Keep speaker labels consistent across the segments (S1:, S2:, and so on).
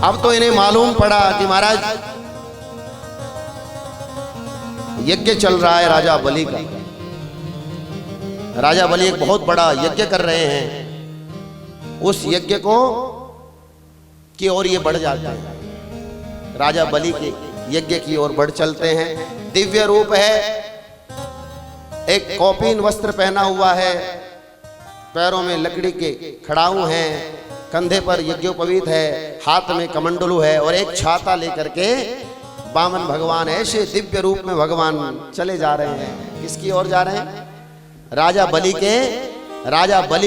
S1: अब तो इन्हें मालूम पड़ा कि महाराज यज्ञ चल रहा है राजा बलि का। राजा बलि एक बहुत बड़ा यज्ञ कर रहे हैं। उस यज्ञ को की ओर ये बढ़ जाते हैं। राजा बलि के यज्ञ की ओर बढ़ चलते हैं। दिव्य रूप है, एक कौपीन वस्त्र पहना हुआ है, पैरों में लकड़ी के खड़ाऊ हैं, कंधे पर यज्ञोपवीत है, हाथ में कमंडलू है और एक छाता लेकर के वामन भगवान ऐसे दिव्य रूप में भगवान चले जा रहे हैं। किसकी ओर जा रहे हैं? राजा बलि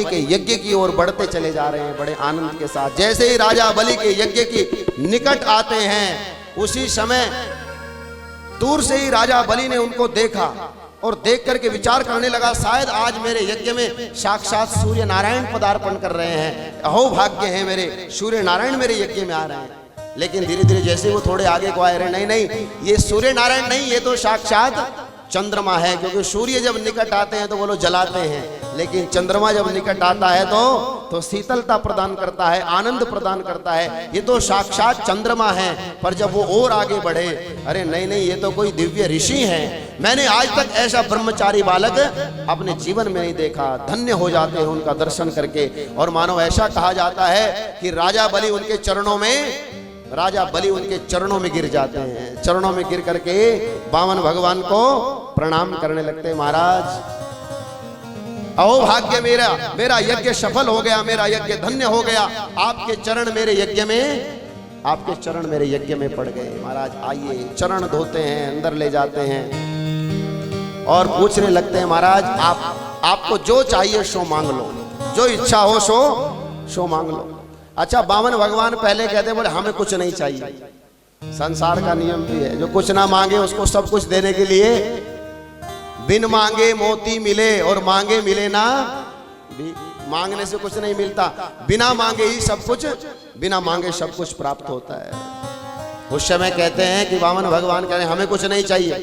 S1: के यज्ञ की ओर बढ़ते चले जा रहे हैं बड़े आनंद के साथ। जैसे ही राजा बलि के यज्ञ की निकट आते हैं, उसी समय दूर से ही राजा बलि ने उनको देखा और देख करके विचार करने लगा, शायद आज मेरे यज्ञ में साक्षात सूर्य नारायण पदार्पण कर रहे हैं। अहो भाग्य है मेरे, सूर्य नारायण मेरे यज्ञ में आ रहे हैं। लेकिन धीरे धीरे जैसे वो थोड़े आगे को आए रहे, नहीं, ये सूर्य नारायण नहीं, ये तो साक्षात चंद्रमा है। क्योंकि सूर्य जब निकट आते हैं तो वो लोग जलाते हैं, लेकिन चंद्रमा जब निकट आता है तो शीतलता प्रदान करता है, आनंद प्रदान करता है। ये तो साक्षात चंद्रमा है। पर जब वो और आगे बढ़े, अरे नहीं, ये तो कोई दिव्य ऋषि हैं। मैंने आज तक ऐसा ब्रह्मचारी बालक अपने जीवन में नहीं देखा। धन्य हो जाते हैं उनका दर्शन करके। और मानो ऐसा कहा जाता है कि राजा बलि उनके चरणों में गिर जाते हैं। चरणों में गिर करके वामन भगवान को प्रणाम करने लगते हैं। महाराज, अहो भाग्य मेरा यज्ञ सफल हो गया, मेरा यज्ञ धन्य हो गया। आपके चरण मेरे यज्ञ में पड़ गए। महाराज आइए, चरण धोते हैं, अंदर ले जाते हैं और पूछने लगते हैं, महाराज आपको जो चाहिए सो मांग लो, जो इच्छा हो सो मांग लो। अच्छा, वामन भगवान पहले कहते बोले हमें कुछ नहीं चाहिए। संसार का नियम भी है, जो कुछ ना मांगे उसको सब कुछ देने के लिए बिन मांगे मोती मिले और मांगे मिले ना। मांगने से कुछ नहीं मिलता, बिना मांगे ही सब कुछ प्राप्त होता है। उस समय कहते हैं कि वामन भगवान कह रहे हैं हमें कुछ नहीं चाहिए।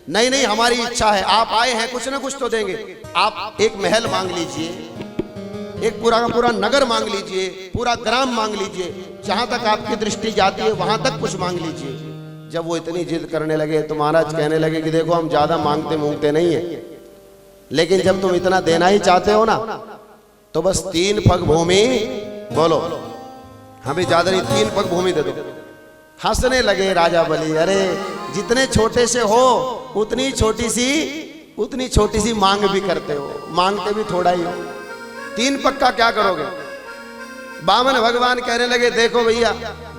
S1: नहीं, हमारी इच्छा है, आप आए हैं कुछ ना कुछ तो देंगे। आप एक महल मांग लीजिए, एक पूरा का पूरा नगर मांग लीजिए, पूरा ग्राम मांग लीजिए, जहां तक आपकी दृष्टि जाती है वहां तक कुछ मांग लीजिए। जब वो इतनी जिद करने लगे तो महाराज कहने लगे कि देखो हम ज्यादा मांगते नहीं है, लेकिन जब तुम इतना देना ही चाहते हो ना तो बस 3 पग भूमि, बोलो हमें ज्यादा नहीं 3 पग भूमि दे दो। हंसने लगे राजा बलि, अरे जितने छोटे से हो उतनी छोटी सी मांग भी करते हो, मांगते भी थोड़ा ही हो। 3 पग का क्या करोगे? वामन भगवान कहने लगे देखो भैया,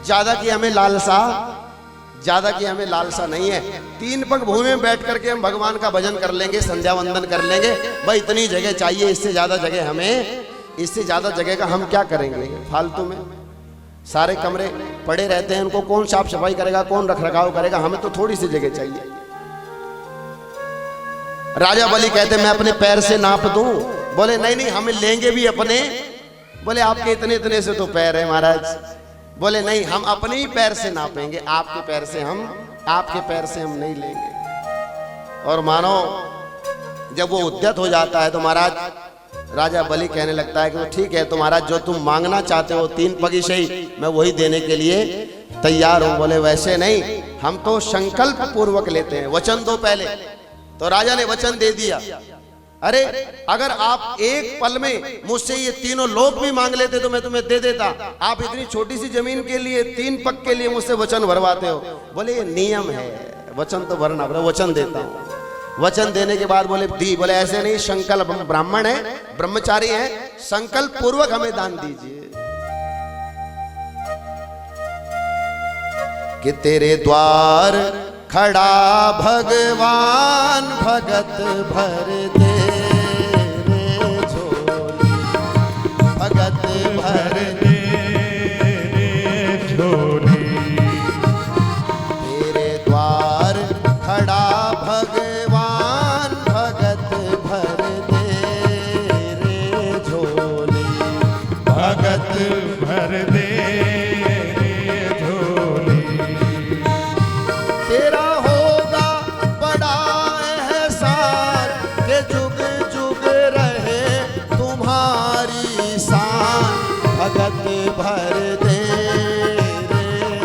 S1: ज्यादा की हमें लालसा नहीं है। 3 पग भूमि में बैठ करके हम भगवान का भजन कर लेंगे, संध्या वंदन कर लेंगे। भाई इतनी जगह चाहिए, इससे ज्यादा जगह का हम क्या करेंगे फालतू में? सारे कमरे पड़े रहते हैं, उनको कौन साफ सफाई करेगा, कौन रख रखाव करेगा? हमें तो थोड़ी सी जगह चाहिए। राजा बलि कहते मैं अपने पैर से नाप दूं? बोले नहीं, हमें लेंगे भी अपने। बोले आपके इतने से तो पैर है महाराज। बोले नहीं, हम अपने ही पैर से नापेंगे, आपके पैर से हम नहीं लेंगे। और मानो जब वो उद्यत हो जाता है तो महाराज राजा बलि कहने लगता है कि ठीक है, तो महाराज जो तुम मांगना चाहते हो 3 पगी से ही मैं वही देने के लिए तैयार हूं। बोले वैसे नहीं, हम तो संकल्प पूर्वक लेते हैं, वचन दो पहले। तो राजा ने वचन दे दिया, अरे अगर आप एक पल में मुझसे ये 3 लोक भी मांग लेते तो मैं तुम्हें दे देता। आप इतनी छोटी सी जमीन के लिए 3 पग के लिए मुझसे वचन भरवाते हो। बोले ये नियम है, वचन तो भरना पड़ेगा। वचन देता हूं। वचन देने के बाद बोले ऐसे नहीं, संकल्प, ब्राह्मण है, ब्रह्मचारी है, संकल्प पूर्वक हमें दान दीजिए। कि तेरे द्वार खड़ा भगवान भगत भर दे रे झोली, भगत भर दे रे झोली। तेरे द्वार खड़ा भगवान भगत भर दे रे झोली, भगत भर दे भर दे रे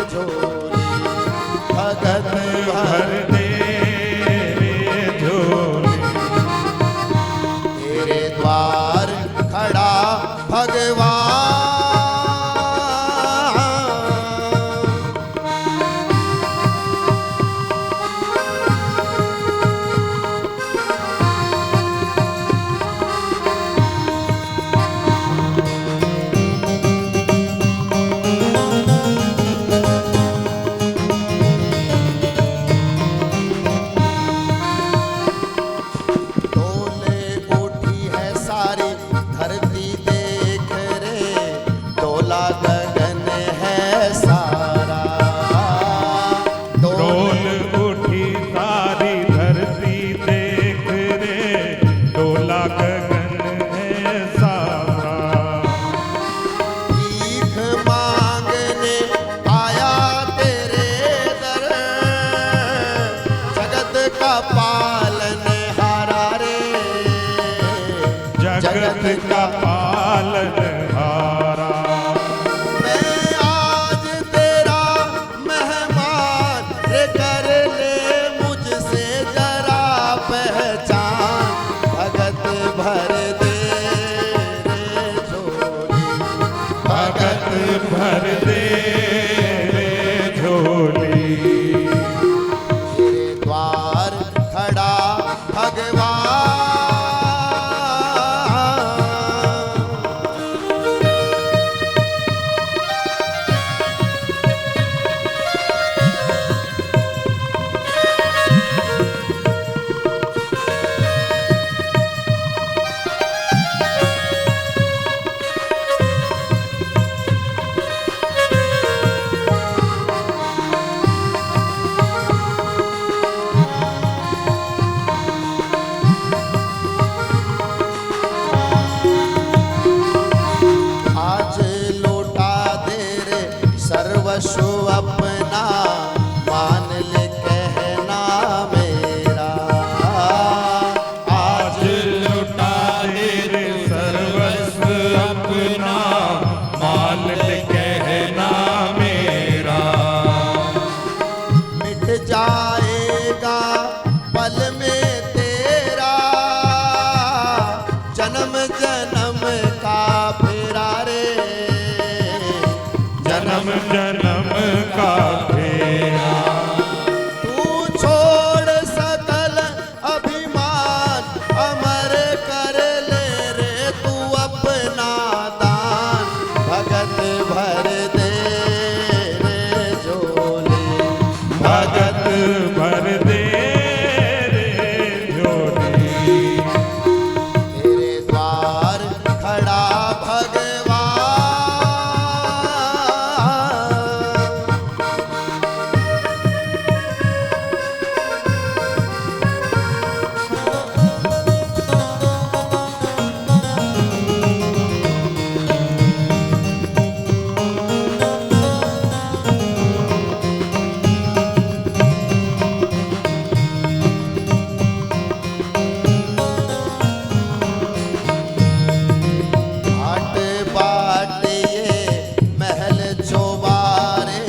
S2: भर दे रे झोली।
S1: तेरे द्वार खड़ा भगवान, आज लौटा दे रे सर्वस्व अपना, मान ले कहना मेरा।
S2: आज लुटा दे रे सर्वस्व अपना, मान ले कहना मेरा।
S1: मिट जाएगा पल में तेरा, जन्म जन्म का फेरा रे,
S2: जन्म जन्म का फेरा।
S1: तू छोड़ सकल अभिमान, अमर कर ले रे तू अपना दान। भगत भर दे रे झोली,
S2: भगत भर दे रे झोली।
S1: तेरे द्वार खड़ा भगवान, बाट बाट ये महल चौबारे,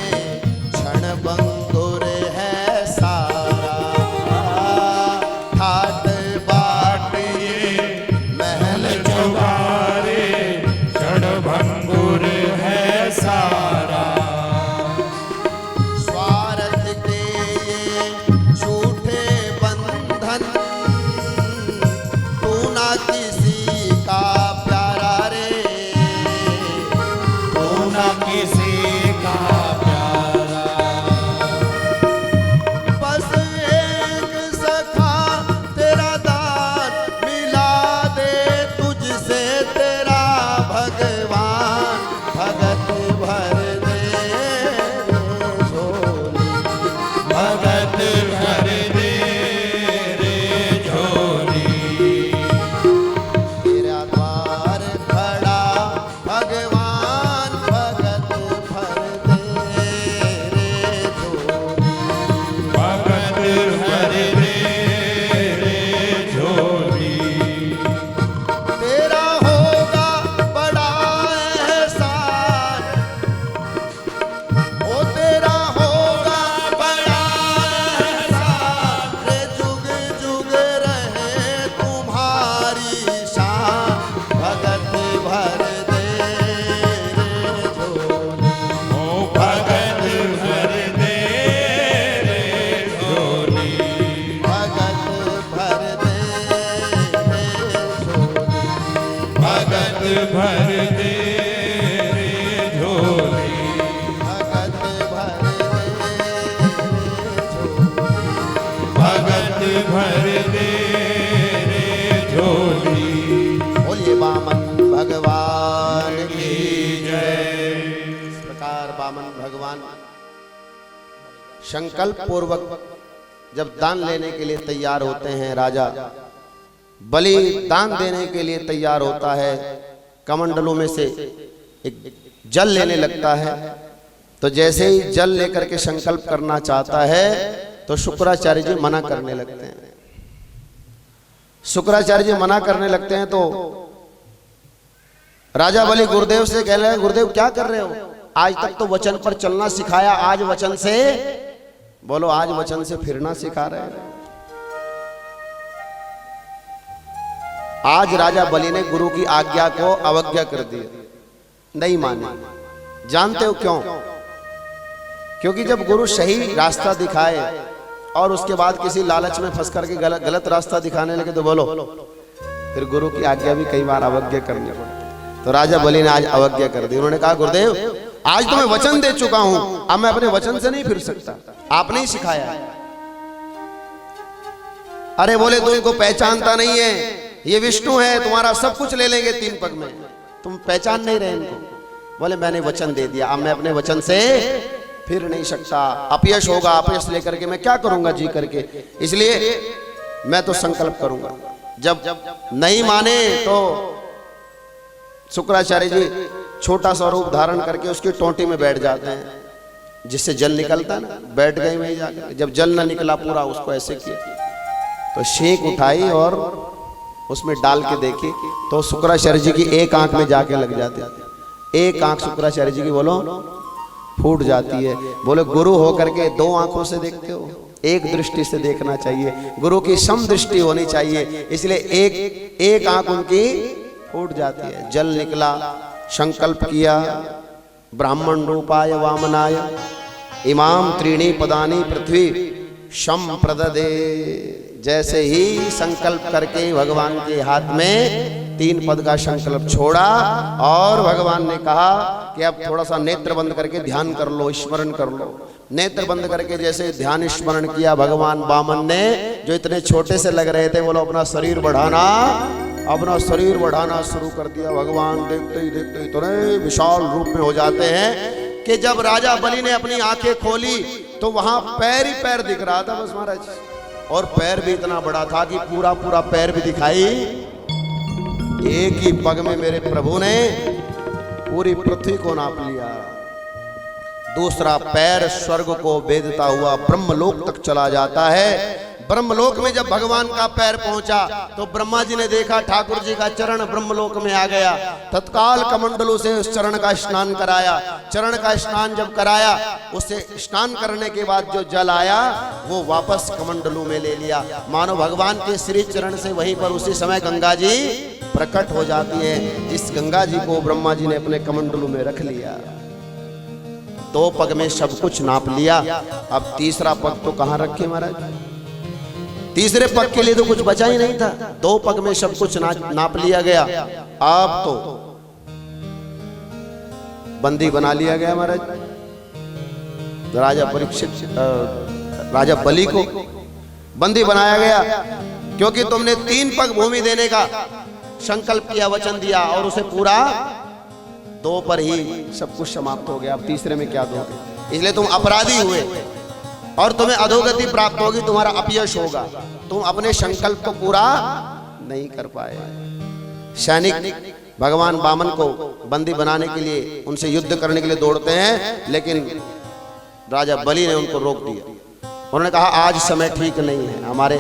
S1: क्षण बंगुर है सारा। ठाट बाट ये महल
S2: चौबारे, क्षण भंगुर है सारा।
S1: स्वार्थ के ये झूठे बंधन, तू ना किसी का प्यारा रे,
S2: तू न किसी का प्यारा।
S1: बस एक सखा तेरा दान, मिला दे तुझसे तेरा भगवान। भगत भर दे रे झोली,
S2: भगत भर दे रे झोली।
S1: तेरा द्वार खड़ा भगवान। भगत भर दे रे झोली,
S2: भगत भर दे रे झोली।
S1: तेरा होगा बड़ा एहसान, ओ तेरा होगा बड़ा एहसान रे, जुग जुग रहे तुम्हारी शान। भगत भर दे रे झोली,
S2: ओ भगत भर दे रे झोली।
S1: भगत भर दे रे झोली,
S2: भगत भर दे रे झोली।
S1: भगत भर दे रे झोली।
S2: भगत भर दे रे झोली।
S1: बोलिए वामन भगवान की
S2: जय।
S1: इस प्रकार वामन भगवान संकल्प पूर्वक जब दान लेने के लिए तैयार होते हैं, राजा बलि दान देने के लिए तैयार होता है, कमंडलों में से एक जल लेने लगता है। तो जैसे ही जल लेकर के संकल्प करना चाहता है तो शुक्राचार्य जी मना करने लगते हैं। शुक्राचार्य जी मना करने लगते हैं तो राजा बलि गुरुदेव से कह रहे हैं, गुरुदेव क्या कर रहे हो? आज तक तो वचन पर चलना सिखाया, आज वचन से बोलो, आज वचन से फिरना सिखा रहे हैं। आज राजा बलि ने गुरु की आज्ञा को अवज्ञा कर दिया, नहीं माने। जानते हो क्यों? क्योंकि जब गुरु सही रास्ता दिखाए और उसके बाद किसी लालच में फंस करके गलत रास्ता दिखाने लगे तो बोलो फिर गुरु की आज्ञा भी कई बार अवज्ञा करनी पड़ती। तो राजा बलि ने आज अवज्ञा कर दी। उन्होंने कहा गुरुदेव आज तो मैं वचन दे चुका हूं, अब मैं अपने वचन से नहीं फिर सकता, आपने ही सिखाया। अरे बोले तू इनको पहचानता नहीं है, ये विष्णु है, तुम्हारा सब कुछ ले लेंगे 3 पग में, तुम पहचान नहीं रहे इनको। बोले मैंने वचन दे दिया, अब मैं अपने वचन से फिर नहीं सकता, अपयश होगा, अपयश लेकर के मैं क्या करूंगा जी करके, इसलिए मैं तो संकल्प करूंगा। जब नहीं माने तो शुक्राचार्य जी छोटा सा रूप धारण करके उसकी टोंटी में बैठ जाते हैं, जिससे जल निकलता ना, बैठ गए वहीं जाकर। जब जल ना निकला पूरा, उसको ऐसे किया तो छींक उठाई और उसमें डाल के देखी तो शुक्राचार्य जी की एक आंख में जाके लग जाती, एक आंख शुक्राचार्य जी की बोलो फूट जाती है। बोले गुरु होकर के 2 आंखों से देखते हो, एक दृष्टि से देखना चाहिए, गुरु की सम दृष्टि होनी चाहिए, इसलिए एक आंख उनकी फूट जाती है। जल निकला, संकल्प किया, ब्राह्मण रूपाय वामनाय इमाम त्रीणी पदानी पृथ्वी शम प्रददे। जैसे ही संकल्प करके भगवान के हाथ में 3 पद का संकल्प छोड़ा और भगवान ने कहा कि अब थोड़ा सा नेत्र बंद करके ध्यान कर लो, स्मरण कर लो। नेत्र बंद करके जैसे ध्यान स्मरण किया, भगवान वामन ने जो इतने छोटे से लग रहे थे, बोलो अपना शरीर बढ़ाना शुरू कर दिया। भगवान देखते ही इतने विशाल रूप में हो जाते हैं कि जब राजा बलि ने अपनी आंखें खोली तो वहां पैर ही पैर दिख रहा था बस महाराज, और पैर भी इतना बड़ा था कि पूरा पैर भी दिखाई। एक ही पग में मेरे प्रभु ने पूरी पृथ्वी को नाप लिया। दूसरा पैर स्वर्ग को भेदता हुआ ब्रह्मलोक तक चला जाता है। ब्रह्मलोक में जब भगवान का पैर पहुंचा तो ब्रह्मा जी ने देखा ठाकुर जी का चरण ब्रह्मलोक में आ गया। तत्काल कमंडलों से उस चरण का स्नान कराया। चरण का स्नान जब कराया, उससे स्नान करने के बाद जो जल आया वो वापस कमंडलों में ले लिया। मानो भगवान के श्री चरण से वहीं पर उसी समय गंगा जी प्रकट हो जाती है, जिस गंगा जी को ब्रह्मा जी ने अपने कमंडलों में रख लिया। 2 पग में सब कुछ नाप लिया, अब तीसरा पग तो कहां रखे महाराज? तीसरे पग के लिए तो कुछ बचा ही नहीं था। 2 पग में सब कुछ नाप लिया गया। अब तो बंदी बना लिया गया महाराज राजा बलि को बंदी बनाया गया, क्योंकि तुमने 3 पग भूमि देने का संकल्प किया, वचन दिया, और उसे पूरा 2 पर ही सब कुछ समाप्त हो गया। अब तीसरे में क्या दोगे? इसलिए तुम अपराधी हुए और तुम्हें अधोगति प्राप्त होगी, तुम्हारा अपयश होगा, तुम अपने संकल्प को पूरा नहीं कर पाए। सैनिक भगवान वामन को बंदी बनाने के लिए, उनसे युद्ध करने के लिए दौड़ते हैं, लेकिन राजा बलि ने उनको रोक दिया। उन्होंने कहा आज समय ठीक नहीं है, हमारे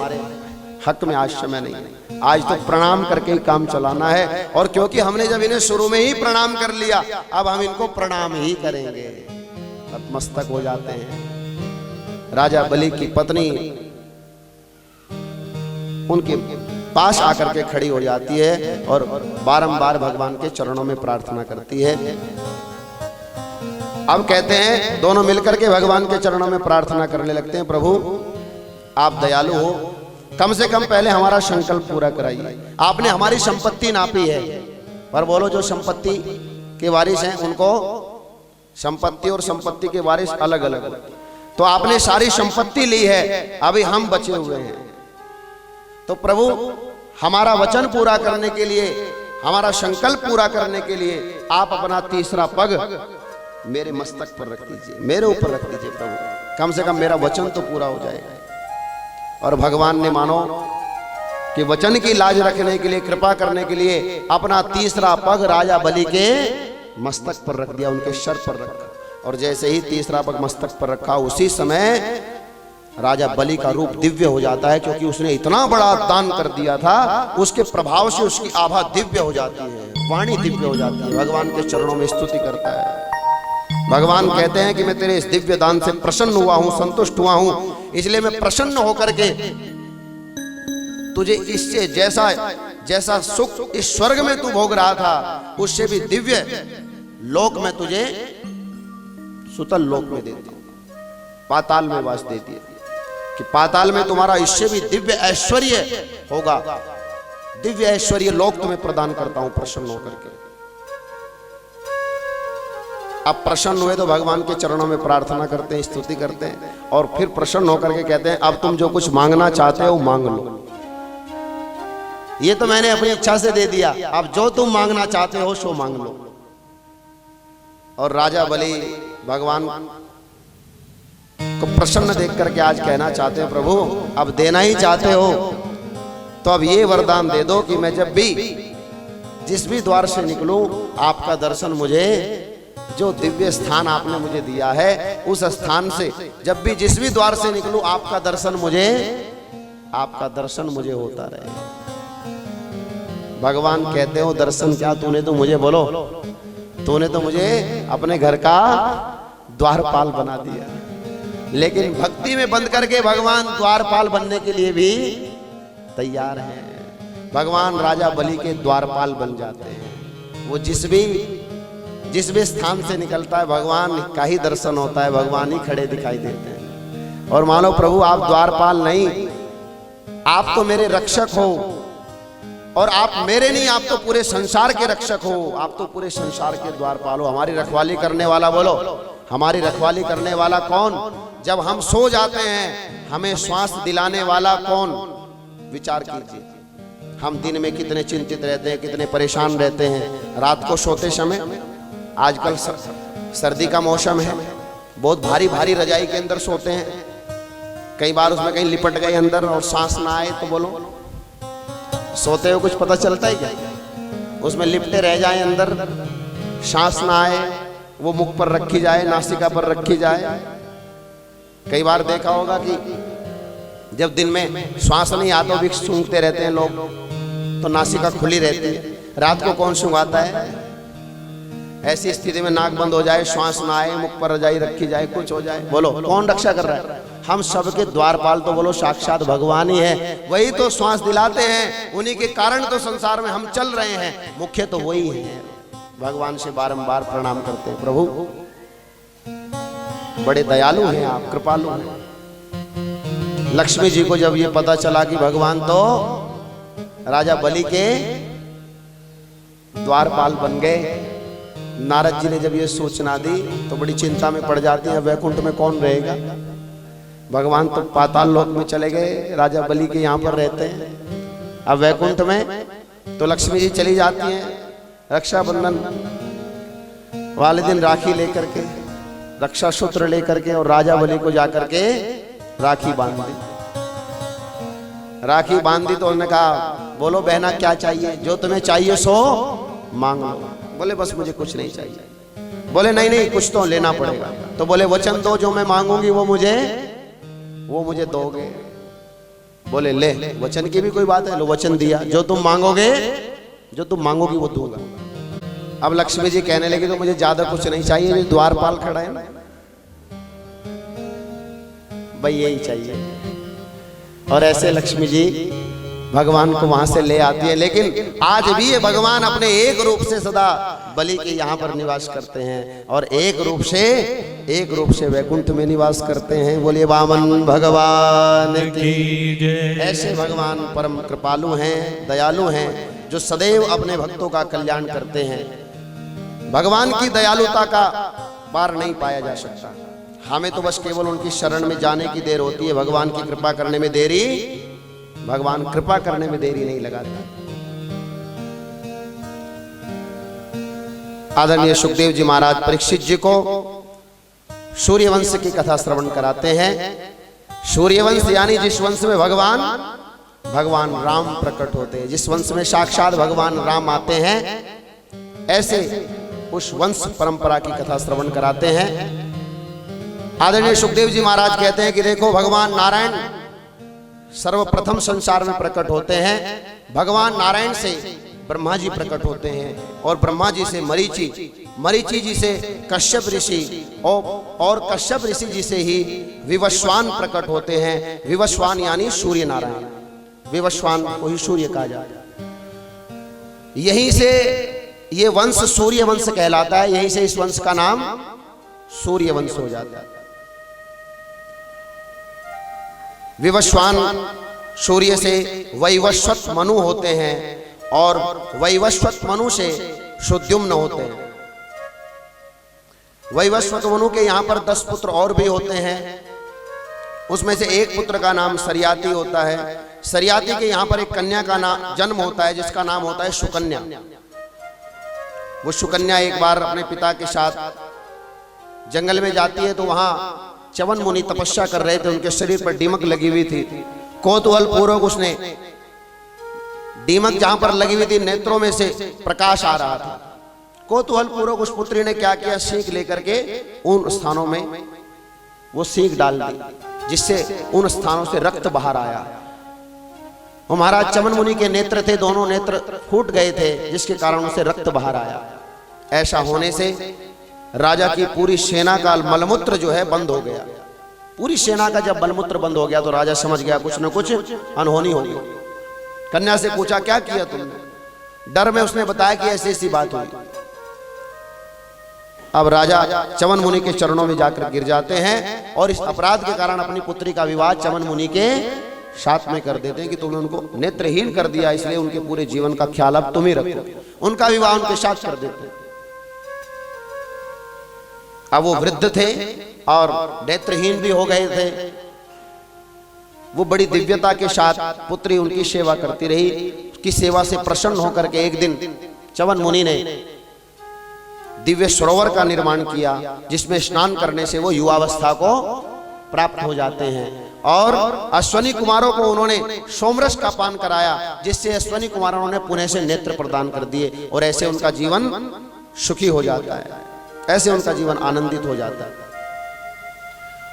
S1: हक में आज समय नहीं है, आज तो प्रणाम करके ही काम चलाना है। और क्योंकि हमने जब इन्हें शुरू में ही प्रणाम कर लिया, अब हम इनको प्रणाम ही करेंगे। नतमस्तक हो जाते हैं। राजा बलि की पत्नी उनके पास आकर के खड़ी हो जाती है और बारंबार भगवान के चरणों में प्रार्थना करती है। अब कहते हैं दोनों मिलकर के भगवान के चरणों में प्रार्थना करने लगते हैं, प्रभु आप दयालु हो, कम से कम पहले हमारा संकल्प पूरा कराइए। आपने हमारी संपत्ति नापी है, पर बोलो जो संपत्ति के वारिस हैं उनको संपत्ति और संपत्ति के वारिस अलग अलग, तो आपने सारी संपत्ति ली है, अभी हम बचे हुए हैं। तो प्रभु हमारा वचन पूरा करने के लिए, हमारा संकल्प पूरा करने के लिए आप अपना तीसरा पग मेरे मस्तक पर रख दीजिए, मेरे ऊपर रख दीजिए प्रभु, कम से कम मेरा वचन तो पूरा हो जाएगा। और भगवान ने मानो कि वचन की लाज रखने के लिए, कृपा करने के लिए अपना तीसरा पग राजा बलि के मस्तक पर रख दिया, उनके सर पर रखा। और जैसे ही तीसरा पग मस्तक पर रखा, उसी समय राजा बलि का रूप दिव्य हो जाता है, क्योंकि उसने इतना बड़ा दान कर दिया था। उसके प्रभाव से उसकी आभा दिव्य हो जाती है, वाणी दिव्य हो जाती है, भगवान के चरणों में स्तुति करता है। भगवान कहते हैं कि मैं तेरे इस दिव्य दान से प्रसन्न हुआ हूं, संतुष्ट हुआ हूं, इसलिए मैं प्रसन्न होकर के तुझे इससे जैसा सुख इस स्वर्ग में तू भोग रहा था, उससे भी दिव्य लोक में तुझे सुतल लोक में दे दिया, पाताल में वास दे दिया कि पाताल में तुम्हारा इससे भी दिव्य ऐश्वर्य होगा, दिव्य ऐश्वर्य लोक तुम्हें प्रदान करता हूं प्रसन्न होकर के। अब प्रसन्न हुए तो भगवान के चरणों में प्रार्थना करते हैं, स्तुति करते हैं और फिर प्रसन्न होकर के कहते हैं अब तुम जो कुछ मांगना चाहते हो मांग लो। ये तो मैंने अपनी इच्छा से दे दिया, अब जो तुम मांगना चाहते हो सो मांग लो। और राजा बलि भगवान को प्रसन्न देख करके आज कहना चाहते हैं प्रभु अब देना ही चाहते हो तो अब ये वरदान दे दो कि मैं जब भी जिस भी द्वार से निकलूं आपका दर्शन मुझे, जो दिव्य स्थान आपने मुझे दिया है उस स्थान से जब भी जिस भी द्वार से निकलूं आपका दर्शन मुझे होता रहे। भगवान कहते हो दर्शन क्या, तूने तो मुझे बोलो, तूने तो मुझे अपने घर का द्वारपाल बना दिया, लेकिन भक्ति में बंद करके भगवान द्वारपाल बनने के लिए भी तैयार हैं। भगवान राजा बलि के द्वारपाल बन जाते हैं। वो जिस भी स्थान से निकलता है भगवान का ही दर्शन होता है, भगवान ही खड़े दिखाई देते हैं। और मानो प्रभु आप द्वारपाल नहीं, आप तो मेरे रक्षक हो, और आप मेरे नहीं, आप तो पूरे संसार के रक्षक हो, आप तो पूरे संसार के द्वारपाल हो। हमारी रखवाली करने वाला बोलो, हमारी रखवाली करने वाला कौन? जब हम सो जाते हैं हमें श्वास दिलाने वाला कौन? विचार कीजिए, हम दिन में कितने चिंतित रहते हैं, कितने परेशान रहते हैं। रात को सोते समय, आजकल सर्दी का मौसम है, बहुत भारी भारी रजाई के अंदर सोते हैं, कई बार उसमें कहीं लिपट गए अंदर और सांस ना आए तो बोलो सोते हो कुछ पता चलता है क्या? उसमें लिपटे रह जाए अंदर, सांस ना आए, वो मुख पर रखी जाए, नासिका पर रखी जाए। कई बार देखा होगा कि जब दिन में श्वास नहीं आता भी सूंघते रहते हैं लोग, तो नासिका खुली रहती है। रात को कौन सूंघाता है? ऐसी स्थिति में नाक बंद हो जाए, श्वास ना आए, मुख पर रजाई रखी जाए, कुछ हो जाए, बोलो कौन रक्षा कर रहा है? हम सबके द्वारपाल तो बोलो साक्षात भगवान ही है। वही तो श्वास दिलाते हैं, उन्हीं के कारण तो संसार में हम चल रहे हैं। मुख्य तो वही है। भगवान से बारंबार प्रणाम करते हैं, प्रभु बड़े दयालु हैं आप, कृपालु हैं। लक्ष्मी जी को जब ये पता चला कि भगवान तो राजा बलि के द्वारपाल बन गए, नारद जी ने जब ये सूचना दी तो बड़ी चिंता में पड़ जाती है, वैकुंठ में कौन रहेगा? भगवान तो पाताल लोक में चले गए, राजा बलि के यहाँ पर रहते हैं। अब वैकुंठ में तो लक्ष्मी जी चली जाती हैं रक्षाबंधन वाले दिन राखी लेकर के, रक्षा सूत्र लेकर के, और राजा बलि को जाकर के राखी बांध दी। राखी बांध दी तो उन्होंने कहा बोलो बहना क्या चाहिए, जो तुम्हें चाहिए सो मांग लो। बोले बस मुझे कुछ नहीं चाहिए। बोले नहीं नहीं कुछ तो लेना पड़ेगा। तो बोले वचन दो जो मैं मांगूंगी वो मुझे दोगे। बोले ले, वचन की भी कोई बात है, लो वचन दिया, जो तुम मांगोगी वो दूंगा। अब लक्ष्मी जी कहने लगी तो मुझे ज्यादा कुछ नहीं चाहिए, जो द्वारपाल खड़ा है ना भाई यही चाहिए। और ऐसे लक्ष्मी जी भगवान को वहां से ले आती है। लेकिन आज भी ये भगवान अपने एक रूप से सदा बलि के यहाँ पर निवास करते हैं और एक रूप से वैकुंठ में निवास करते हैं। बोलिए वामन भगवान की जय। ऐसे भगवान परम कृपालु हैं, दयालु हैं, जो सदैव अपने भक्तों का कल्याण करते हैं। भगवान की दयालुता का पार नहीं पाया जा सकता। हमें तो बस केवल उनकी शरण में जाने की देर होती है। भगवान की कृपा करने में देरी नहीं लगाता। आदरणीय सुखदेव जी महाराज परीक्षित जी को सूर्यवंश की कथा श्रवण कराते हैं। सूर्यवंश यानी जिस वंश में भगवान राम प्रकट होते हैं, जिस वंश में साक्षात भगवान राम आते हैं, ऐसे उस वंश परंपरा की कथा श्रवण कराते हैं। आदरणीय सुखदेव जी महाराज कहते हैं कि देखो मभगवान नारायण सर्वप्रथम संसार में प्रकट होते हैं। भगवान नारायण से ब्रह्मा जी प्रकट होते हैं और ब्रह्मा जी से मरीचि जी से कश्यप ऋषि और कश्यप ऋषि जी से ही विवस्वान प्रकट होते हैं। विवस्वान यानी सूर्य नारायण, विवस्वान को ही सूर्य कहा जाता है। यहीं से ये वंश सूर्य वंश कहलाता है। यहीं से इस वंश का नाम सूर्यवंश हो जाता है। विवस्वान सूर्य से वैवस्वत मनु होते हैं और वैवस्वत मनु से सुद्युम्न होते हैं। वैवस्वत मनु के यहां पर 10 पुत्र और भी होते हैं। उसमें से एक पुत्र का नाम सरियाती होता है। सरियाती के यहां पर एक कन्या का नाम जन्म होता है जिसका नाम होता है सुकन्या। वो सुकन्या एक बार अपने पिता के साथ जंगल में जाती है तो वहां च्यवन मुनि तपस्या कर रहे थे। उनके शरीर पर दीमक लगी हुई थी। कौतूहल पूर्वक उसने दीमक जहां पर लगी हुई थी नेत्रों में से प्रकाश आ रहा था। कौतूहल पूर्वक उस पुत्री ने क्या किया, सीख लेकर के उन स्थानों में वो सीख डाल दी जिससे उन स्थानों से रक्त बाहर आया। वो महाराज च्यवन मुनि के नेत्र थे, दोनों नेत्र फूट गए थे जिसके कारण उसे रक्त बाहर आया। ऐसा होने से राजा की पूरी सेना का मलमूत्र जो है बंद हो गया। पूरी सेना का जब मलमूत्र बंद हो गया तो राजा समझ गया कुछ न कुछ अनहोनी होगी। कन्या से पूछा क्या किया तुमने? डर में उसने बताया कि ऐसी ऐसी बात हुई। अब राजा च्यवन मुनि के चरणों में जाकर गिर जाते हैं और इस अपराध के कारण अपनी पुत्री का विवाह च्यवन मुनि के साथ में कर देते हैं कि तुमने उनको नेत्रहीन कर दिया, इसलिए उनके पूरे जीवन का ख्याल अब तुम ही रखो। उनका विवाह उनके साथ कर देते। अब वो वृद्ध थे और नेत्रहीन भी हो गए थे। वो बड़ी दिव्यता के साथ पुत्री उनकी सेवा करती रही। उसकी सेवा से प्रसन्न होकर के एक दिन च्यवन मुनि ने दिव्य सरोवर का निर्माण किया जिसमें स्नान करने से वो युवावस्था को प्राप्त हो जाते हैं। और अश्वनी कुमारों को उन्होंने सोमरस का पान कराया जिससे अश्वनी कुमारों ने पुनः से नेत्र प्रदान कर दिए और ऐसे उनका जीवन सुखी हो जाता है। ऐसे उनका जीवन आनंदित हो जाता है।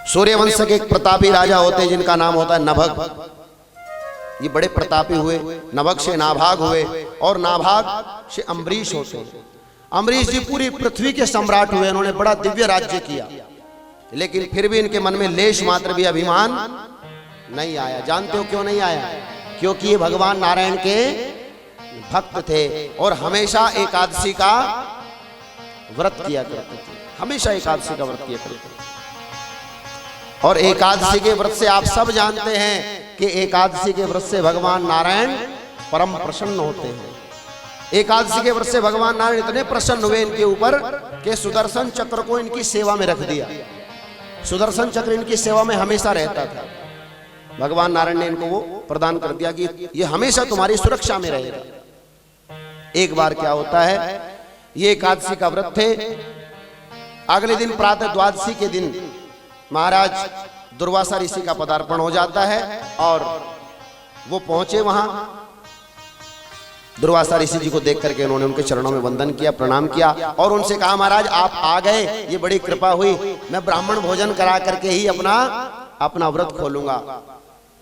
S1: सूर्यवंश के एक प्रतापी राजा होते हैं जिनका नाम होता है नभग। ये बड़े प्रतापी हुए। नभग से नाभाग हुए और नाभाग से अम्बरीश होते हैं। अम्बरीश जी पूरी पृथ्वी के सम्राट हुए। उन्होंने बड़ा दिव्य राज्य किया, लेकिन फिर भी इनके मन में लेश मात्र भी अभिमान नहीं आया। जानते हो क्यों नहीं आया? क्योंकि ये भगवान नारायण के भक्त थे और हमेशा एकादशी का व्रत किया करते थे। हमेशा एकादशी का व्रत किया करते थे। और एकादशी के व्रत से आप सब जानते हैं कि एकादशी के व्रत से भगवान नारायण परम प्रसन्न होते हैं। एकादशी के व्रत से भगवान नारायण इतने प्रसन्न हुए इनके ऊपर कि सुदर्शन चक्र को इनकी सेवा में रख दिया। सुदर्शन चक्र इनकी सेवा में हमेशा रहता था। भगवान नारायण ने इनको वो प्रदान कर दिया कि ये हमेशा तुम्हारी सुरक्षा में रहेगा। एक बार क्या होता है, ये एकादशी का व्रत थे। अगले दिन प्रातः द्वादशी के दिन महाराज दुर्वासा ऋषि का पदार्पण हो जाता है और वो पहुंचे वहां। दुर्वासा ऋषि जी को देख करके उन्होंने उनके चरणों में वंदन किया, प्रणाम किया और उनसे कहा महाराज आप आ गए, ये बड़ी कृपा हुई। मैं ब्राह्मण भोजन करा करके ही अपना व्रत खोलूंगा।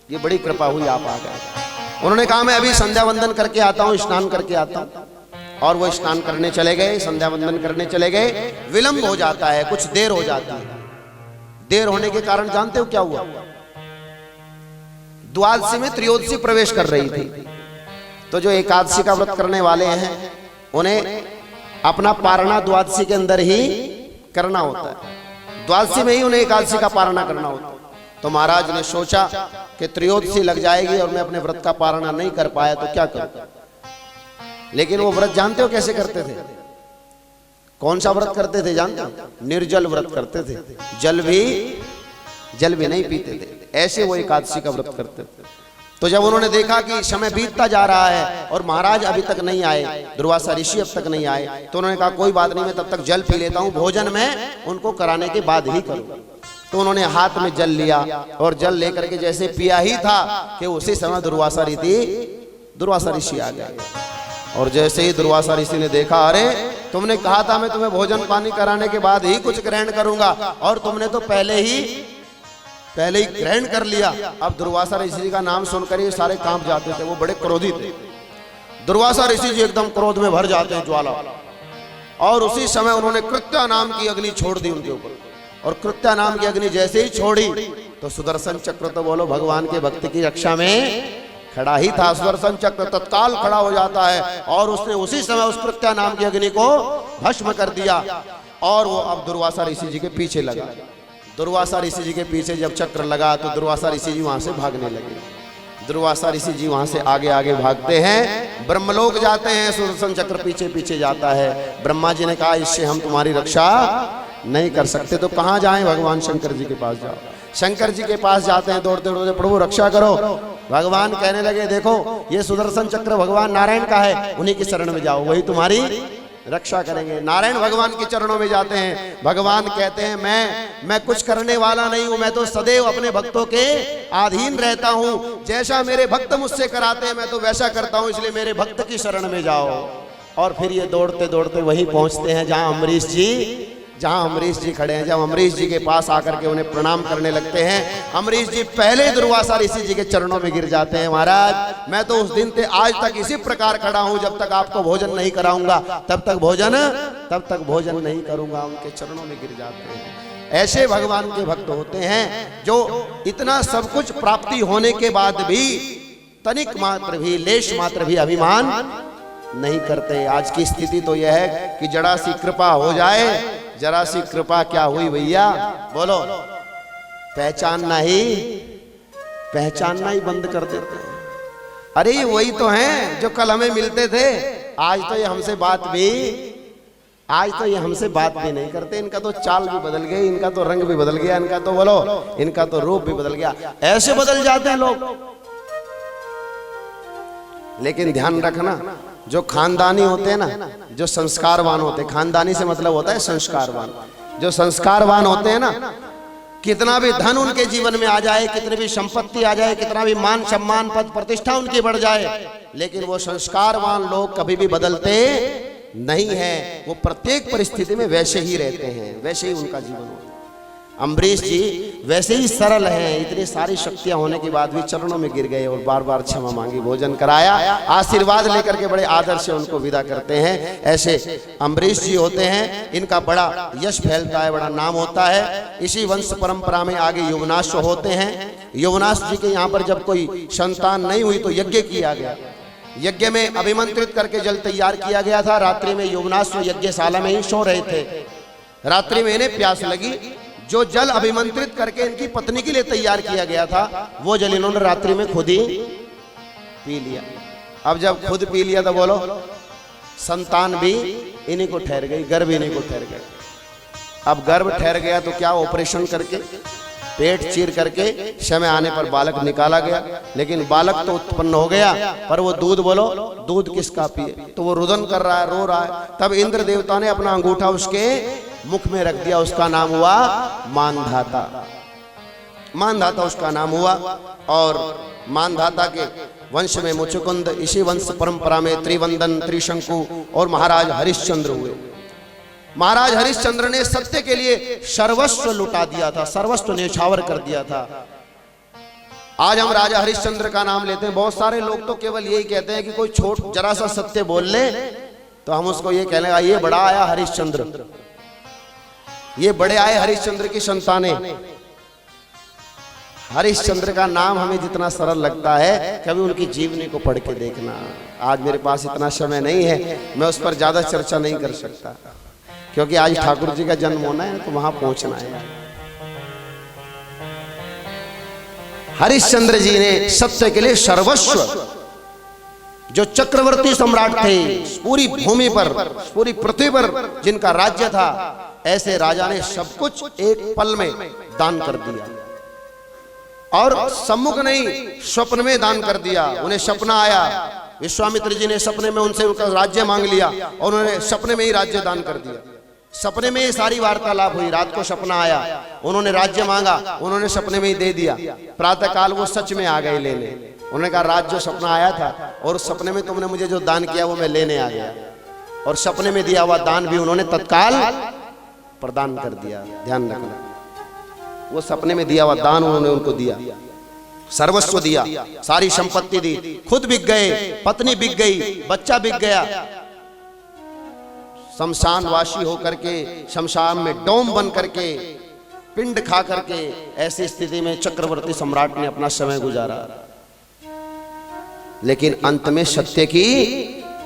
S1: ये बड़ी कृपा हुई, आप आ गए। उन्होंने कहा मैं अभी संध्या वंदन करके आता हूँ, स्नान करके आता हूँ। और वो स्नान करने चले गए, संध्या वंदन करने चले गए। विलंब हो जाता है, कुछ देर हो जाती है। देर होने के कारण जानते हो क्या हुआ? द्वादशी में त्रयोदशी प्रवेश कर रही थी। तो जो एकादशी का व्रत करने वाले हैं उन्हें अपना पारणा द्वादशी के अंदर ही करना होता है। द्वादशी में ही उन्हें एकादशी का पारणा करना होता है। तो महाराज ने सोचा कि त्रयोदशी लग जाएगी और मैं अपने व्रत का पारणा नहीं कर पाया तो क्या करूं। लेकिन वो व्रत जानते हो कैसे करते थे? कौन सा व्रत करते थे जानते हो? निर्जल व्रत करते थे। जल भी नहीं पीते थे। ऐसे वो एकादशी का व्रत करते थे। तो जब उन्होंने देखा कि समय बीतता जा रहा है और महाराज अभी तक नहीं आए, दुर्वासा ऋषि अब तक नहीं आए, तो उन्होंने कहा कोई बात नहीं, मैं तब तक जल पी लेता हूँ, भोजन में उनको कराने के बाद ही करूँ। तो उन्होंने हाथ में जल लिया और जल लेकर के जैसे पिया ही था कि उसी समय दुर्वासा ऋषि आ गए। और जैसे ही दुर्वासा ऋषि ने देखा, अरे तुमने कहा था मैं तुम्हें भोजन पानी कराने के बाद ही कुछ ग्रहण करूंगा और तुमने तो पहले ही ग्रहण कर लिया। अब दुर्वासा ऋषि का नाम सुनकर ये सारे कांप जाते थे। वो बड़े क्रोधी थे। दुर्वासा ऋषि जी एकदम क्रोध में भर जाते हैं, ज्वाला। और उसी समय उन्होंने कृत्या नाम की अग्नि छोड़ दी उनके ऊपर। और कृत्या नाम की अग्नि जैसे ही छोड़ी तो सुदर्शन चक्र, तो बोलो भगवान के भक्त की रक्षा में खड़ा ही था। सुदर्शन चक्र तत्काल खड़ा हो जाता है और उसने उसी समय उस कृत्या नाम की अग्नि को भस्म कर दिया। और वो अब दुर्वासा ऋषि जी के पीछे लगा। दुर्वासा ऋषि जी के पीछे जब चक्र लगा तो दुर्वासा ऋषि जी वहां से भागने लगे। दुर्वासा ऋषि जी वहां से आगे आगे भागते हैं, ब्रह्मलोक जाते हैं। सुदर्शन चक्र पीछे पीछे जाता है। ब्रह्मा जी ने कहा इससे हम तुम्हारी रक्षा नहीं कर सकते, तो कहाँ जाएं? भगवान शंकर जी के पास जाओ। शंकर जी के पास जाते हैं दौड़ते दौड़ते, प्रभु रक्षा करो। भगवान कहने लगे देखो ये सुदर्शन चक्र भगवान नारायण का है, उन्हीं की शरण में जाओ, वही तुम्हारी रक्षा करेंगे। नारायण भगवान के चरणों में जाते हैं। भगवान कहते हैं मैं कुछ करने वाला नहीं हूं, मैं तो सदैव अपने भक्तों के अधीन रहता हूं। जैसा मेरे भक्त मुझसे कराते हैं मैं तो वैसा करता हूं, इसलिए मेरे भक्त की शरण में जाओ। और फिर ये दौड़ते दौड़ते वहीं पहुंचते हैं जहां अम्बरीश जी खड़े हैं। जब अम्बरीश जी के पास आकर के उन्हें प्रणाम करने लगते हैं, अम्बरीश जी पहले दुर्वासा ऋषि जी के चरणों में गिर जाते हैं। महाराज मैं तो उस दिन से आज तक इसी प्रकार खड़ा हूं, जब तक आपको भोजन नहीं कराऊंगा तब तक भोजन नहीं करूंगा। उनके चरणों में गिर जाते हैं। ऐसे भगवान के भक्त होते हैं जो इतना सब कुछ प्राप्ति होने के बाद भी तनिक मात्र भी लेश मात्र भी अभिमान नहीं करते। आज की स्थिति तो यह है कि जरा सी कृपा हो जाए, जरा सी कृपा क्या हुई भैया, बोलो, पहचानना ही बंद कर देते हैं। अरे ये वही तो हैं जो कल हमें मिलते थे, आज तो ये हमसे बात भी नहीं करते। इनका तो चाल भी बदल गई, इनका तो रंग भी बदल गया, इनका तो बोलो इनका तो रूप भी बदल गया। ऐसे बदल जाते हैं लोग। लेकिन ध्यान रखना, जो खानदानी होते हैं ना, जो संस्कारवान होते हैं, खानदानी से मतलब होता है संस्कारवान, जो संस्कारवान होते हैं ना, कितना भी धन उनके जीवन में आ जाए, कितनी भी संपत्ति आ जाए, कितना भी मान सम्मान पद प्रतिष्ठा उनकी बढ़ जाए, लेकिन वो संस्कारवान लोग कभी भी बदलते नहीं है। वो प्रत्येक परिस्थिति में वैसे ही रहते हैं, वैसे ही उनका जीवन होता है। अम्बरीश जी वैसे ही सरल हैं, इतनी सारी शक्तियां होने के बाद भी चरणों में गिर गए और बार बार क्षमा मांगी, भोजन कराया, आशीर्वाद लेकर के बड़े आदर से उनको विदा करते हैं। ऐसे अम्बरीश जी होते हैं, इनका बड़ा यश फैलता है, बड़ा नाम होता है। इसी वंश परंपरा में आगे युवनाश होते हैं। युवनाश जी के यहाँ पर जब कोई संतान नहीं हुई तो यज्ञ किया गया। यज्ञ में अभिमंत्रित करके जल तैयार किया गया था। रात्रि में युवनाश यज्ञशाला में ही सो रहे थे। रात्रि में इन्हें प्यास लगी, जो जल अभिमंत्रित करके इनकी पत्नी के लिए तैयार किया गया था वो जल इन्होंने रात्रि में खुद ही पी लिया। अब जब खुद पी लिया तो बोलो संतान भी इन्हीं को ठहर गई, गर्भ इन्हीं को ठहर गया। अब गर्भ ठहर गया तो क्या ऑपरेशन करके पेट चीर करके समय आने पर बालक निकाला गया। लेकिन बालक तो उत्पन्न हो गया, पर वो दूध, बोलो दूध किसका पिए? तो वो रुदन कर रहा है, रो रहा है। तब इंद्र देवता ने अपना अंगूठा उसके मुख में रख दिया। उसका नाम हुआ मानधाता। मानधाता उसका नाम हुआ। और मानधाता के वंश में मुचुकुंद, इसी वंश परंपरा में त्रिवंदन, त्रिशंकु और महाराज हरिश्चंद्र हुए। महाराज हरिश्चंद्र ने सत्य के लिए सर्वस्व लुटा दिया था, सर्वस्व न्यौछावर कर दिया था। आज हम राजा हरिश्चंद्र का नाम लेते हैं, बहुत सारे लोग तो केवल यही कहते हैं कि कोई छोट जरा सा सत्य बोल ले तो हम उसको ये कहने लगा ये बड़ा आया हरिश्चंद्र, ये बड़े आए हरिश्चंद्र की संतानें। हरिश्चंद्र का नाम हमें जितना सरल लगता है, कभी उनकी जीवनी को पढ़ के देखना। आज मेरे पास इतना समय नहीं है, मैं उस पर ज्यादा चर्चा नहीं कर सकता, क्योंकि आज ठाकुर जी का जन्म होना है तो वहां पहुंचना है। हरिश्चंद्र जी ने सत्य के लिए सर्वस्व, जो चक्रवर्ती सम्राट थे, पूरी भूमि पर, पूरी पृथ्वी पर जिनका राज्य था, ऐसे राजा ने सब कुछ एक पल में दान कर दिया। और सम्मुख नहीं, स्वप्न में दान कर दिया। उन्हें सपना आया, विश्वामित्र जी ने सपने में उनसे उनका राज्य मांग लिया और उन्होंने सपने में ही राज्य दान कर दिया। सपने में ये सारी वार्तालाप हुई। रात को सपना आया, उन्होंने राज्य मांगा, उन्होंने सपने में ही दे दिया। प्रातः काल वो सच में आ गए लेने। उन्होंने कहा राज जो सपना आया था और उस सपने में तुमने मुझे जो दान किया वो मैं लेने आ गया। और सपने में दिया हुआ दान भी उन्होंने तत्काल प्रदान कर दिया। ध्यान रखना, वो सपने में दिया हुआ दान उन्होंने उनको दिया, सर्वस्व दिया, सारी संपत्ति दी। खुद बिक गए, पत्नी बिक गई, बच्चा बिक गया। शमशान वासी होकर के, शमशान में डोम बन करके, पिंड खा करके, ऐसी स्थिति में चक्रवर्ती सम्राट ने अपना समय गुजारा। लेकिन अंत में सत्य की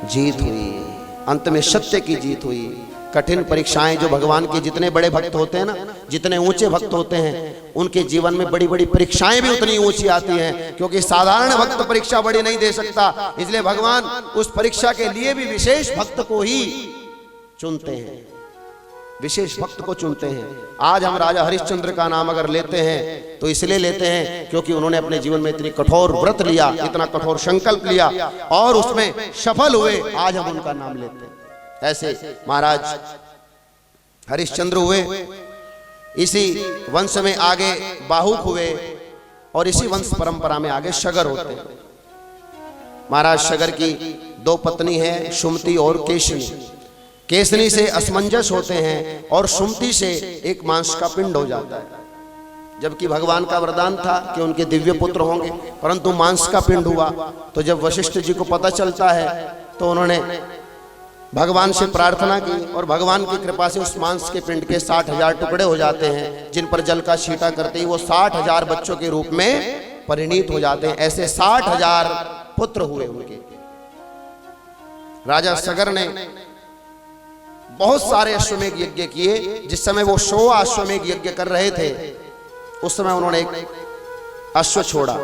S1: जीत हुई, अंत में सत्य की जीत हुई। कठिन परीक्षाएं, जो भगवान के जितने बड़े भक्त होते हैं ना, जितने ऊंचे भक्त होते हैं, उनके जीवन में बड़ी बड़ी परीक्षाएं भी उतनी ऊंची आती हैं, क्योंकि साधारण भक्त परीक्षा बड़ी नहीं दे सकता। इसलिए भगवान उस परीक्षा के लिए भी विशेष भक्त को ही चुनते हैं, विशेष भक्त को चुनते हैं। आज हम राजा हरिश्चंद्र का नाम अगर लेते हैं तो इसलिए लेते हैं क्योंकि उन्होंने अपने जीवन में इतनी कठोर व्रत लिया, इतना कठोर संकल्प लिया और उसमें सफल हुए, आज हम उनका नाम लेते हैं। ऐसे महाराज हरिश्चंद्र हुए, इसी वंश में आगे बाहुक हुए और इसी वंश परंपरा में आगे शगर होते हैं। महाराज शगर की दो पत्नी है, सुमति और केशनी। केसनी से असमंजस होते हैं और सुमति से एक मांस का पिंड हो जाता है, जबकि भगवान का वरदान था कि उनके दिव्य पुत्र होंगे, परंतु मांस का पिंड हुआ। तो जब वशिष्ठ जी को पता चलता है तो उन्होंने भगवान से प्रार्थना की और भगवान की कृपा से उस मांस के पिंड के 60,000 टुकड़े हो जाते हैं, जिन पर जल का छींटा करते ही वो 60,000 बच्चों के रूप में परिणीत हो जाते हैं। ऐसे 60,000 पुत्र हुए उनके। राजा सगर ने बहुत सारे अश्वमेध यज्ञ किए। जिस समय वो 100 अश्वमेध यज्ञ कर रहे थे, उस समय उन्होंने एक अश्व छोड़ा।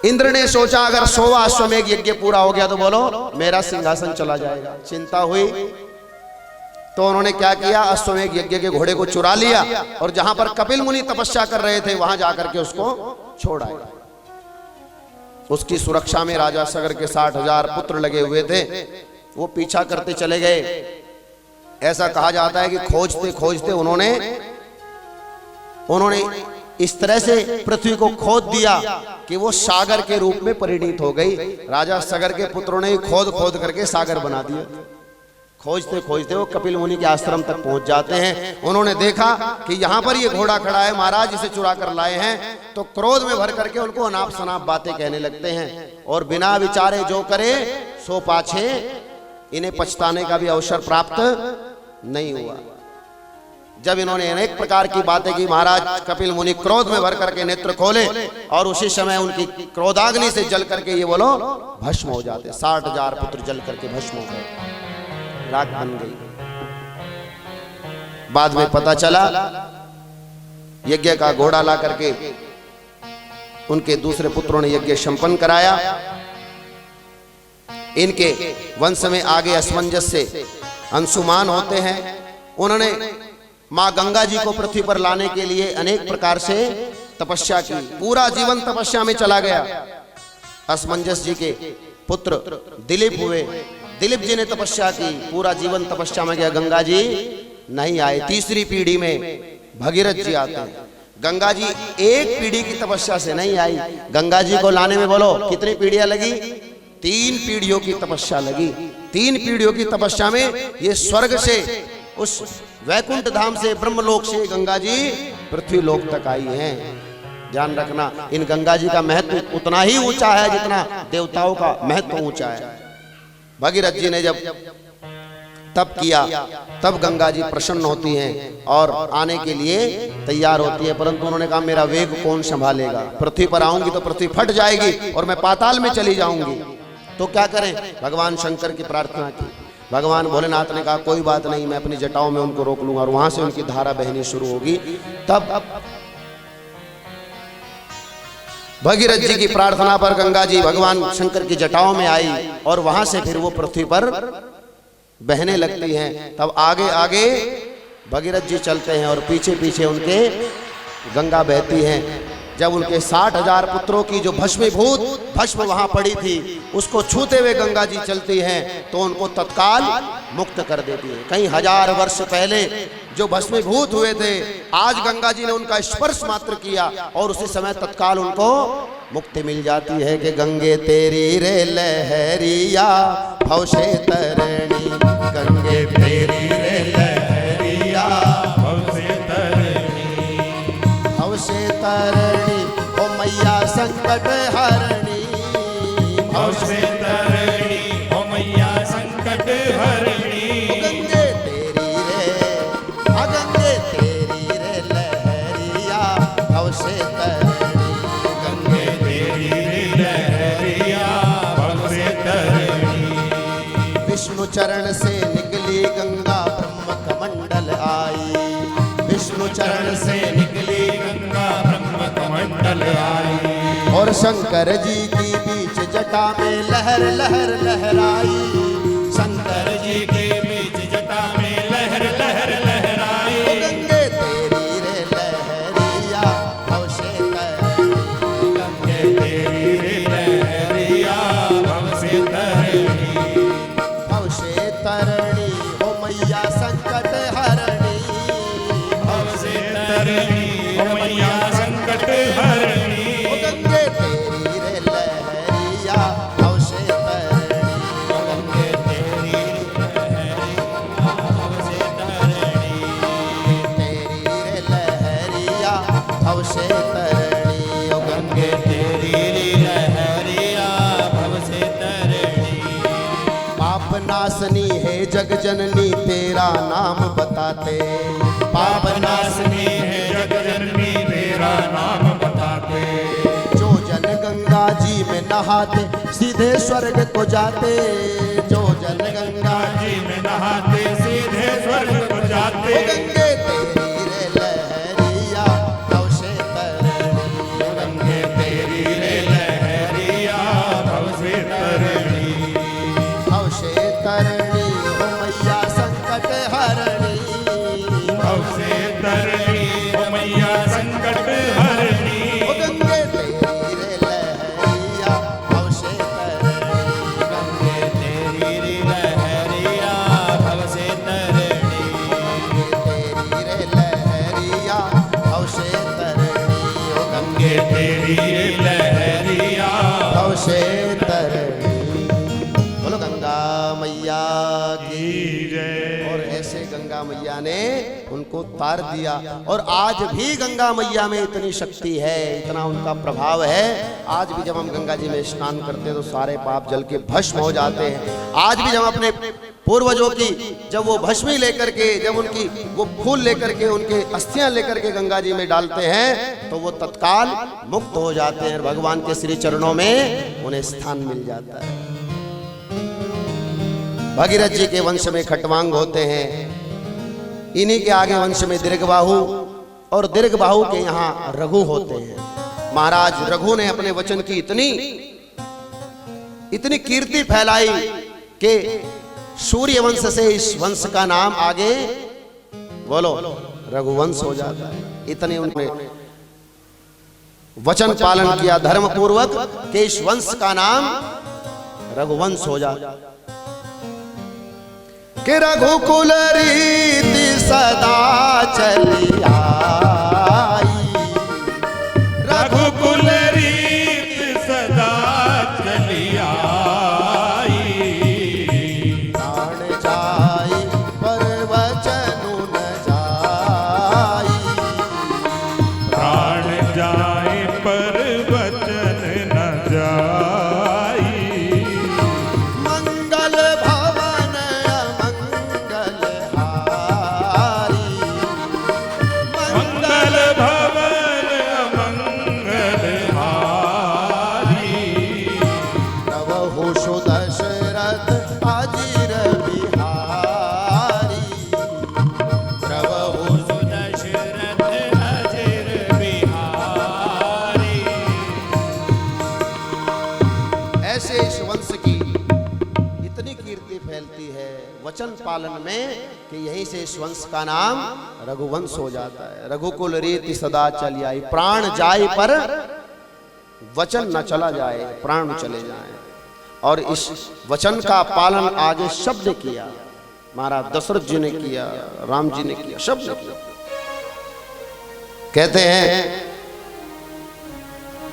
S1: इंद्र ने सोचा अगर 100 अश्वमेध यज्ञ पूरा हो गया तो बोलो मेरा सिंहासन चला जाएगा। चिंता हुई तो उन्होंने क्या किया, अश्वमेध यज्ञ के घोड़े को चुरा लिया और जहां पर कपिल मुनि तपस्या कर रहे थे वहां जाकर के उसको छोड़ आए। उसकी सुरक्षा में राजा सगर के 60,000 पुत्र लगे हुए थे, वो पीछा करते चले गए। ऐसा कहा जाता है कि खोजते खोजते उन्होंने इस तरह से पृथ्वी को खोद दिया कि वो सागर के रूप में परिणित हो गई। राजा सगर के पुत्रों ने खोद खोद करके सागर बना दिया। खोजते खोजते वो कपिल मुनि के आश्रम तक पहुंच जाते हैं। उन्होंने देखा कि यहाँ पर ये घोड़ा खड़ा है, महाराज इसे चुरा कर लाए हैं। तो क्रोध में भर करके उनको अनाप शनाप बातें कहने लगते हैं और बिना विचारे जो करे सो पाछे, इन्हें पछताने का भी अवसर प्राप्त नहीं हुआ। जब इन्होंने अनेक प्रकार की बातें की, महाराज कपिल मुनि क्रोध में भर करके नेत्र खोले और उसी समय उनकी क्रोधाग्नि से जल करके ये बोलो भस्म हो जाते। 60,000 पुत्र जल करके भस्म हो गए, राख बन गई। बाद में पता चला यज्ञ का घोड़ा ला करके उनके दूसरे पुत्रों ने यज्ञ संपन्न कराया। इनके वंश में आगे असमंजस से अंशुमान होते हैं। उन्होंने मां गंगा जी को पृथ्वी पर लाने के लिए अनेक प्रकार से तपस्या की, पूरा जीवन तपस्या में चला गया। असमंजस जी के पुत्र दिलीप हुए, दिलीप जी ने तपस्या की, पूरा जीवन तपस्या में गया, गंगा जी नहीं आए। तीसरी पीढ़ी में भगीरथ जी आते हैं। गंगा जी एक पीढ़ी की तपस्या से नहीं आई, गंगा जी को लाने में बोलो कितनी पीढ़ियां लगी, 3 पीढ़ियों की तपस्या लगी। 3 पीढ़ियों की तपस्या में ये स्वर्ग से, उस वैकुंठ धाम से, ब्रह्मलोक से गंगा जी पृथ्वी लोक तक आई हैं। ध्यान रखना, इन गंगा जी का महत्व उतना ही ऊंचा है जितना देवताओं का महत्व ऊंचा है। भगीरथ जी ने जब तप किया तब गंगा जी प्रसन्न होती हैं और आने के लिए तैयार होती है, परंतु उन्होंने कहा मेरा वेग कौन संभालेगा, पृथ्वी पर आऊंगी तो पृथ्वी फट जाएगी और मैं पाताल में चली जाऊंगी, तो क्या करें। भगवान शंकर की प्रार्थना की। भगवान भोलेनाथ ने कहा कोई बात नहीं, मैं अपनी जटाओं में उनको रोक लूंगा और वहां से उनकी धारा बहनी शुरू होगी। तब भगीरथ जी की प्रार्थना पर गंगा जी भगवान शंकर की जटाओं में आई और वहां से फिर वो पृथ्वी पर बहने लगती हैं। तब आगे आगे भगीरथ जी चलते हैं और पीछे पीछे उनके गंगा बहती हैं। जब उनके 60,000 पुत्रों की जो भस्म वहां पड़ी थी, उसको छूते हुए गंगा जी चलती हैं तो उनको तत्काल मुक्त कर देती है। कई हजार वर्ष पहले जो भस्मीभूत हुए थे, आज गंगा जी ने उनका स्पर्श मात्र किया और उसी समय तत्काल उनको मुक्ति मिल जाती है कि गंगे तेरी रे लहरिया भव से तरणी, गंगे तेरी रे लहरिया भव से तरणी, भव से तरणी ओ मैया संकट हरणी, भव से तरणी ओ मैया संकट हरणी, गंगे तेरी रे लहरिया भव से तरणी, गंगे तेरी रे लहरिया भव से तरणी। विष्णु चरण से निकली गंगा ब्रह्म
S2: चरण से निकली गंगा ब्रह्म कमंडल आई।
S1: और शंकर जी की बीच जटा में लहर लहर लहराई।
S2: शंकर जी के बीच जटा में लहर लहर लहराई।
S1: ओ गंगे तेरी रे लहरिया भव से तरणी।
S2: गंगे तेरी रे लहरिया भव से तरणी।
S1: भव से तरणी हो मैया संकट हरणी।
S2: भव से तरणी ओ मैया संकट हरणी।
S1: ओ गंगे तेरी रे लहरिया भव से तरणी।
S2: गंगे तेरी लहरिया भव से तरणी।
S1: तेरी रे लहरिया भव से तरणी। ओ
S2: गंगे तेरी लहरिया भव से तरणी।
S1: पाप नासनी है जग जननी तेरा नाम बताते।
S2: पाप नाशनी है जग जननी तेरा नाम बताते।
S1: जो जन गंगा जी में नहाते सीधे स्वर्ग को जाते। जो जन गंगा
S2: जी में नहाते सीधे स्वर्ग को
S1: ओ
S2: जाते।
S1: गंगे तेरी रे लहरिया भव से तरणी।
S2: गंगे तेरी रे लहरिया भव से तरणी।
S1: भव से तरणी हो मैया संकट हरणी।
S2: भव से तरणी ओ मैया संकट हरणी।
S1: ओ गंगे तेरी रे लहरिया भव से तरणी।
S2: गंगे तेरी रे लहरिया भव से तरणी।
S1: तेरी रे लहरिया भव से तरणी। ओ
S2: गंगे तेरी रे लहरिया
S1: भव से तरणी। बोलो गंगा मैया की
S2: जय।
S1: और ऐसे गंगा मैया ने उनको तार दिया। और आज भी गंगा मैया में इतनी शक्ति है, इतना उनका प्रभाव है। आज भी जब हम गंगा जी में स्नान करते हैं तो सारे पाप जल के भस्म हो जाते हैं। आज भी जब अपने पूर्वजों की जब वो भस्मी लेकर के, जब उनकी वो फूल लेकर के, उनके अस्थियां लेकर के गंगा जी में डालते हैं तो वो तत्काल मुक्त हो जाते हैं और भगवान के श्री चरणों में उन्हें स्थान मिल जाता है। भगीरथ जी के वंश में खटवांग होते हैं। इन्हीं के आगे वंश में दीर्घबाहु और दीर्घबाहु के यहाँ रघु होते हैं। महाराज रघु ने अपने वचन की इतनी कीर्ति फैलाई कि सूर्य वंश से इस वंश का नाम आगे बोलो रघुवंश हो जाता है। इतने उन्होंने वचन पालन किया धर्म पूर्वक कि इस वंश का नाम रघुवंश हो जाता कि रघुकुल रीति सदा चली आई।
S2: रघुकुल रीत सदा चली आई।
S1: प्राण जाई पर वचन न जाई।
S2: प्राण जाए पर वचन न जाई।
S1: मंगल भवन अमंगल हारी।
S2: मंगल भवन अमंगल हारी।
S1: प्रभु सुदशरथ अजीर बिहारी। प्रभु
S2: सुदशरथ अजिर बिहारी।
S1: ऐसे इस वंश की इतनी कीर्ति फैलती है वचन पालन में कि यहीं से इस वंश का नाम रघुवंश हो जाता है। रघुकुल रीति सदा चली आई। प्राण जाए पर वचन न चला जाए, प्राण चले जाए। और इस वचन का पालन आगे शब्द ने किया। महाराज दशरथ जी ने किया, राम जी ने किया, शब्द ने किया। कहते हैं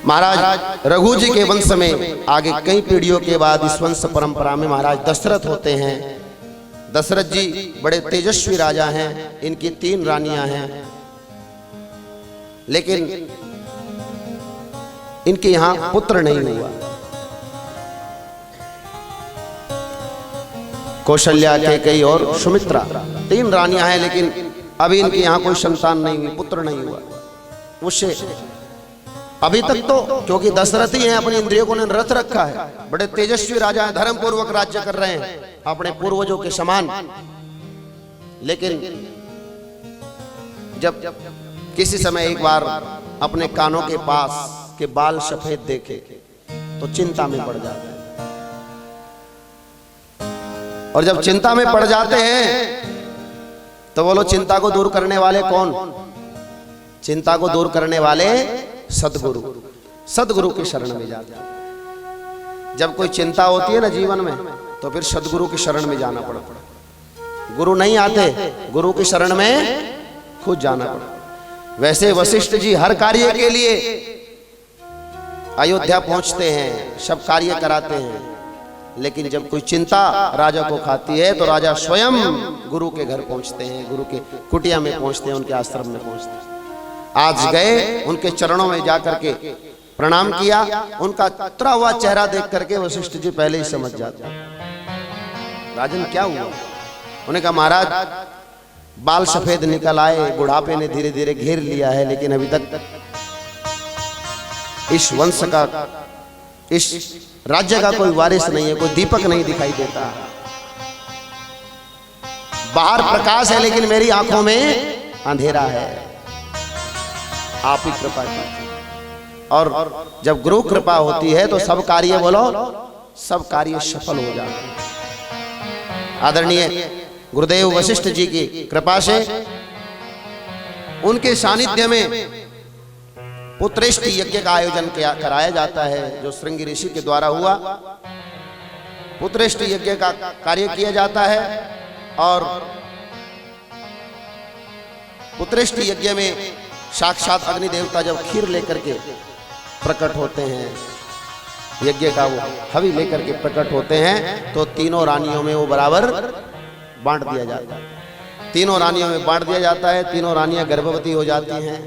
S1: महाराज रघु जी के वंश में आगे कई पीढ़ियों के बाद इस वंश परंपरा में महाराज दशरथ होते हैं। दशरथ जी बड़े तेजस्वी राजा हैं। इनकी 3 रानियां हैं, लेकिन इनके यहां पुत्र नहीं हुआ। कौशल्या, कैकेयी और सुमित्रा 3 रानियां हैं, लेकिन अभी इनके यहां कोई संतान नहीं हुई, पुत्र नहीं हुआ। उससे अभी तक तो क्योंकि दशरथ ही हैं, अपनी इंद्रियों को रथ रखा है, बड़े तेजस्वी राजा हैं, धर्म पूर्वक राज्य कर रहे हैं अपने पूर्वजों के समान। लेकिन जब किसी समय एक बार अपने कानों के पास के बाल सफेद देखे तो चिंता में पड़ जाते हैं। और जब चिंता में पड़ जाते हैं तो बोलो चिंता को दूर करने वाले कौन? चिंता को दूर करने वाले सद्गुरु। सद्गुरु की शरण में जाते हैं। जब कोई चिंता होती है ना जीवन में तो फिर सद्गुरु की शरण में जाना पड़ता है। गुरु नहीं आते, गुरु की शरण में खुद जाना पड़ता। वैसे वशिष्ठ जी हर कार्य के लिए अयोध्या पहुंचते हैं, सब कार्य कराते हैं, लेकिन जब कोई चिंता राजा को खाती है तो राजा स्वयं गुरु के घर पहुंचते हैं, गुरु के कुटिया में पहुंचते हैं, उनके आश्रम में पहुंचते हैं। आज गए, उनके चरणों में जाकर के प्रणाम किया, उनका उतरा हुआ चेहरा देख करके वशिष्ठ जी पहले ही समझ जाते। राजन क्या हुआ? उन्होंने कहा महाराज बाल सफेद निकल आए, बुढ़ापे ने धीरे धीरे घेर लिया है, लेकिन अभी तक इस वंश का, इस राज्य का कोई वारिस नहीं है, कोई दीपक नहीं दिखाई देता। बाहर प्रकाश है लेकिन मेरी आंखों में अंधेरा है। आप ही कृपा कीजिए। और जब गुरु कृपा होती है तो सब कार्य, बोलो सब कार्य सफल हो जाते हैं। आदरणीय गुरुदेव वशिष्ठ जी की कृपा से उनके सानिध्य में पुत्रेष्टि यज्ञ का आयोजन कराया जाता है, जो श्रृंगी ऋषि के द्वारा हुआ। पुत्रेष्टि यज्ञ का कार्य किया जाता है और पुत्रेष्टि यज्ञ में साक्षात अग्नि देवता जब खीर लेकर के प्रकट होते हैं, यज्ञ का वो हवि लेकर के प्रकट होते हैं, तो तीनों रानियों में वो बराबर बांट दिया जाता है। तीनों रानियों में बांट दिया जाता है। तीनों रानियां गर्भवती हो जाती हैं।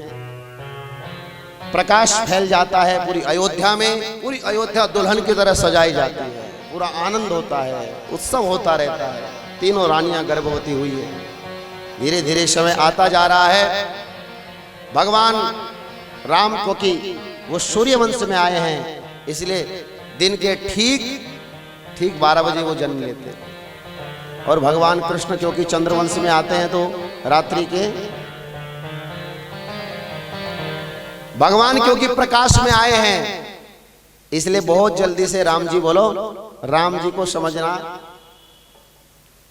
S1: प्रकाश फैल जाता है पूरी अयोध्या में। पूरी अयोध्या दुल्हन की तरह सजाई जाती है। पूरा आनंद होता है, उत्सव होता रहता है। तीनों रानियां गर्भवती हुई है। धीरे धीरे समय आता जा रहा है। भगवान राम को कि वो सूर्य वंश में आए हैं, इसलिए दिन के ठीक 12 बजे वो जन्म लेते हैं। और भगवान कृष्ण क्योंकि चंद्रवंश में आते हैं तो रात्रि के, भगवान क्योंकि प्रकाश में आए हैं, इसलिए बहुत जल्दी से राम जी, बोलो राम जी को समझना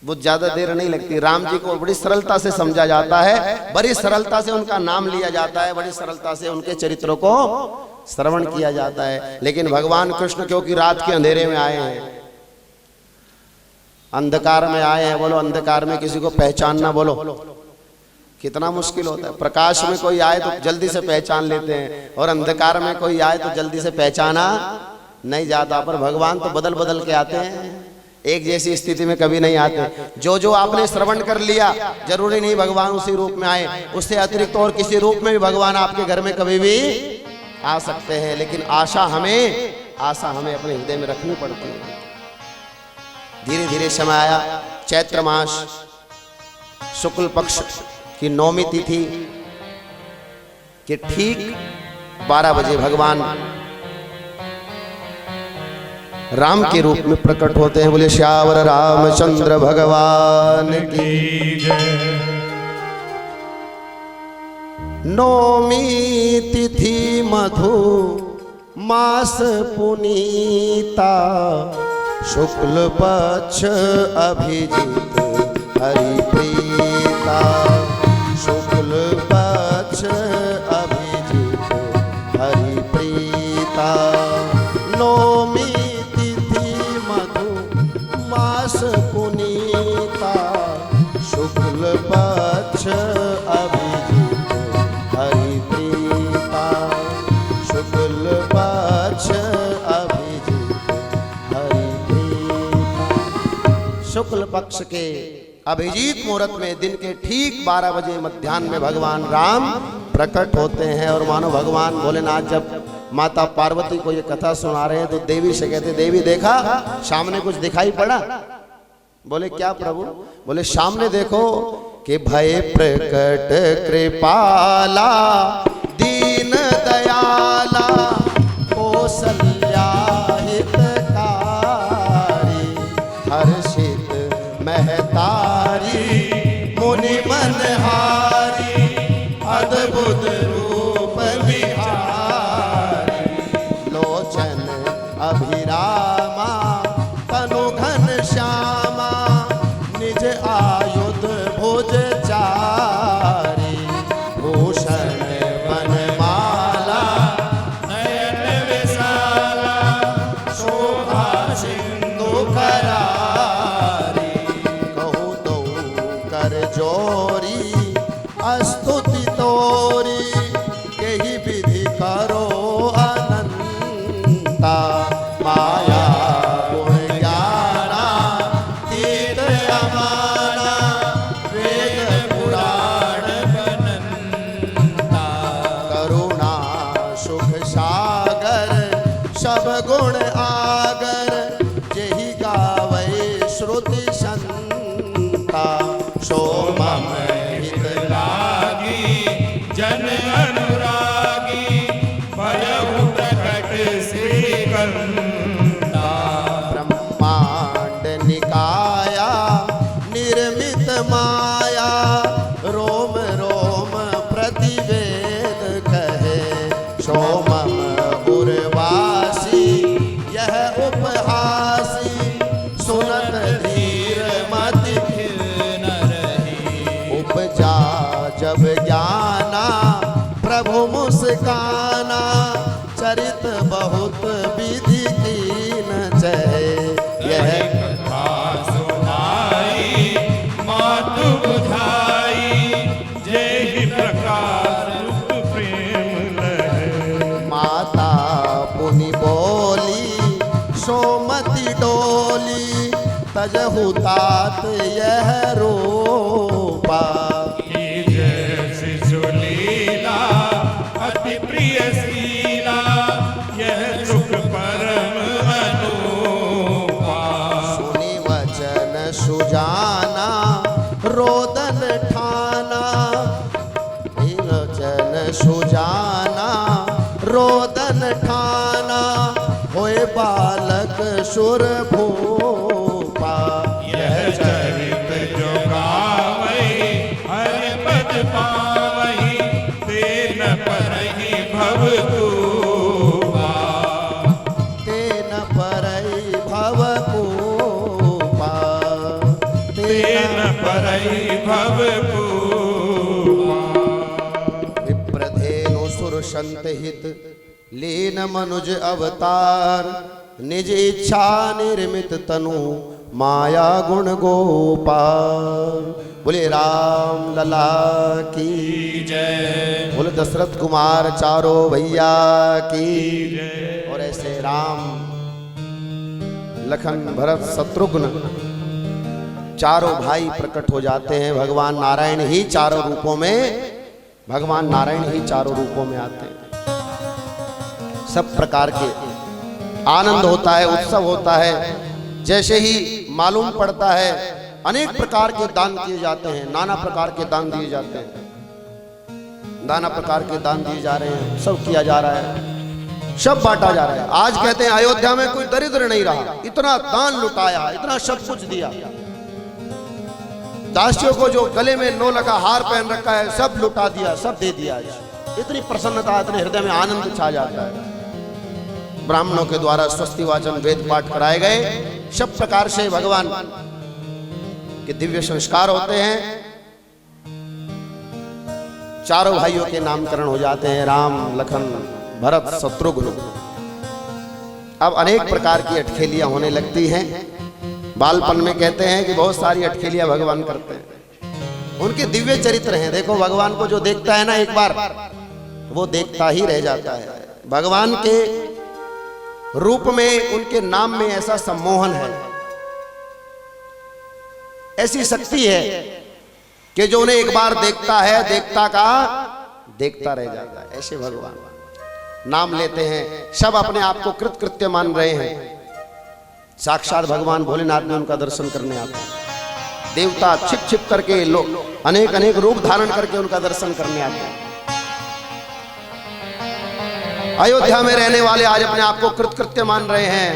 S1: बहुत ज्यादा देर नहीं लगती। राम जी को बड़ी सरलता से समझा जाता है, बड़ी सरलता से उनका नाम लिया जाता है, बड़ी सरलता से उनके चरित्रों को श्रवण किया जाता है। लेकिन भगवान कृष्ण क्योंकि रात के अंधेरे में आए हैं, अंधकार में आए हैं, बोलो अंधकार में किसी को पहचानना, बोलो कितना मुश्किल होता है। प्रकाश में कोई आए तो जल्दी से पहचान लेते हैं, और अंधकार में कोई आए तो जल्दी से पहचाना नहीं जाता। पर भगवान तो बदल बदल के आते हैं, एक जैसी स्थिति में कभी नहीं आते। जो आपने श्रवण कर लिया, जरूरी नहीं भगवान उसी रूप में आए, उससे अतिरिक्त और किसी रूप में भी भगवान आपके घर में कभी भी आ सकते हैं। लेकिन आशा हमें अपने हृदय में रखनी पड़ती है। धीरे धीरे समय आया। चैत्र मास शुक्ल पक्ष की 9वीं तिथि के ठीक 12 बजे भगवान राम के रूप में प्रकट होते हैं। बोले श्यावर रामचंद्र भगवान की जय। 9वीं तिथि मधु मास पुनीता, शुक्ल पक्ष अभिजीत हरि प्रीता। शुक्ल पक्ष अभिजीत हरि प्रीता। 9वीं तिथि मधु मास पुनीता, शुक्ल पक्ष अभिजीत हरि प्रीता। शुक्ल पक्ष शुक्ल पक्ष के अभिजीत मुहूर्त में दिन के ठीक 12 बजे मध्याह्न में भगवान राम प्रकट होते हैं। और मानो भगवान भोलेनाथ जब माता पार्वती को ये कथा सुना रहे हैं तो देवी से कहते, देवी देखा सामने कुछ दिखाई पड़ा? बोले क्या प्रभु? बोले सामने देखो कि भय प्रकट कृपाला दीन दयाला कौसल्या हितकारी हर्षित महतारी मुनि मनहारी सो मम
S2: हित लागी जन अनुरागी भयउ प्रकट श्रीगंधा
S1: ब्रह्मांड निकाया निर्मित माया रोम रोम प्रतिवेद कहे सो मम उर्वासी यह उपहासी सुनत धीर मति
S2: न रही
S1: उपजा जब ज्ञाना प्रभु मुस्काना चरित बहुत विधि कीन चहे यह
S2: कथा सुनाई मातु बुझाई जेहि प्रकार रूप प्रेम लहे
S1: माता पुनि बोली सोमति डोली तजहु तात यह रूपा
S2: शिशु लीला अति प्रिय शीला यह सुख परम अनुपा
S1: सुनि वचन सुजाना रोदन ठाना वचन सुजाना रोदन ठाना होए बालक सुर भूपा
S2: यह चरित जो गावई हरि पद पावई तेन परहि भव दूबा
S1: तेन परई भव कूपा
S2: तेन परहि भव दूबा
S1: विप्रधेनु सुर संत हित लीन मनुज अवतार निज इच्छा निर्मित तनु माया गुण गोपाल बोले राम लला की
S2: जय
S1: बोले दशरथ कुमार चारों भैया की और ऐसे राम लखन भरत शत्रुघ्न चारों भाई प्रकट हो जाते हैं। भगवान नारायण ही चारों रूपों में भगवान नारायण ही चारों रूपों में आते हैं। सब प्रकार के आनंद होता है, उत्सव होता है। जैसे ही मालूम पड़ता है अनेक प्रकार के दान किए जाते हैं, नाना प्रकार के दान दिए जाते हैं, नाना प्रकार के दान दिए जा रहे हैं, सब किया जा रहा है, सब बांटा जा रहा है। आज कहते हैं अयोध्या में कोई दरिद्र नहीं रहा, इतना दान लुटाया, इतना सब कुछ दिया। दासियों को जो गले में 9 लगा हार पहन रखा है सब लुटा दिया, सब दे दिया। इतनी प्रसन्नता, इतने हृदय में आनंद छा जाता है। ब्राह्मणों के द्वारा स्वस्ति वाचन वेद पाठ कराए गए, सब प्रकार से भगवान के दिव्य संस्कार होते हैं। चारों भाइयों के नामकरण हो जाते हैं, राम लखन भरत शत्रुघ्न। अब अनेक प्रकार की अटखेलियां होने लगती हैं। बालपन में कहते हैं कि बहुत सारी अटखेलियां भगवान करते हैं। उनके दिव्य चरित्र हैं। देखो भगवान को जो देखता है ना एक बार, वो देखता ही रह जाता है। भगवान के रूप में, उनके नाम में ऐसा सम्मोहन है, ऐसी शक्ति है कि जो उन्हें एक बार देखता है, देखता का देखता रह जाता है। ऐसे भगवान नाम लेते हैं, सब अपने आप को कृतकृत्य मान रहे हैं। साक्षात भगवान भोलेनाथ में उनका दर्शन करने आते हैं। देवता छिप छिप करके लोग अनेक अनेक रूप धारण करके उनका दर्शन करने आते हैं। अयोध्या में रहने वाले आज अपने आप को कृतकृत्य मान रहे हैं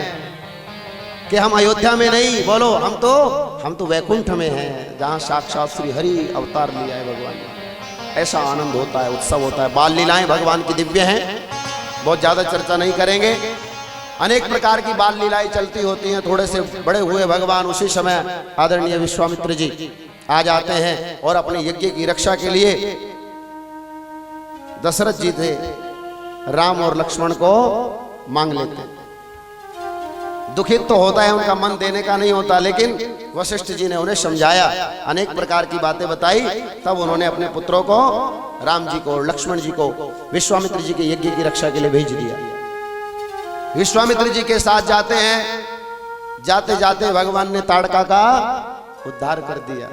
S1: कि हम अयोध्या में नहीं, बोलो हम तो वैकुंठ में हैं, जहां साक्षात श्री हरि अवतार लिया है भगवान ने। ऐसा आनंद होता है, उत्सव होता है। बाल लीलाएं भगवान की दिव्य हैं, बहुत ज्यादा चर्चा नहीं करेंगे। अनेक प्रकार की बाल लीलाएं चलती होती हैं। थोड़े से बड़े हुए भगवान उसी समय आदरणीय विश्वामित्र जी आ जाते हैं और अपने यज्ञ की रक्षा के लिए दशरथ जी थे राम और लक्ष्मण को मांग लेते हैं। दुखित तो होता है, उनका मन देने का नहीं होता, लेकिन वशिष्ठ जी ने उन्हें समझाया, अनेक प्रकार की बातें बताई। तब उन्होंने अपने पुत्रों को, राम जी को, लक्ष्मण जी को विश्वामित्र जी के यज्ञ की रक्षा के लिए भेज दिया। विश्वामित्र जी के साथ जाते हैं, जाते जाते भगवान ने ताड़का का उद्धार कर दिया।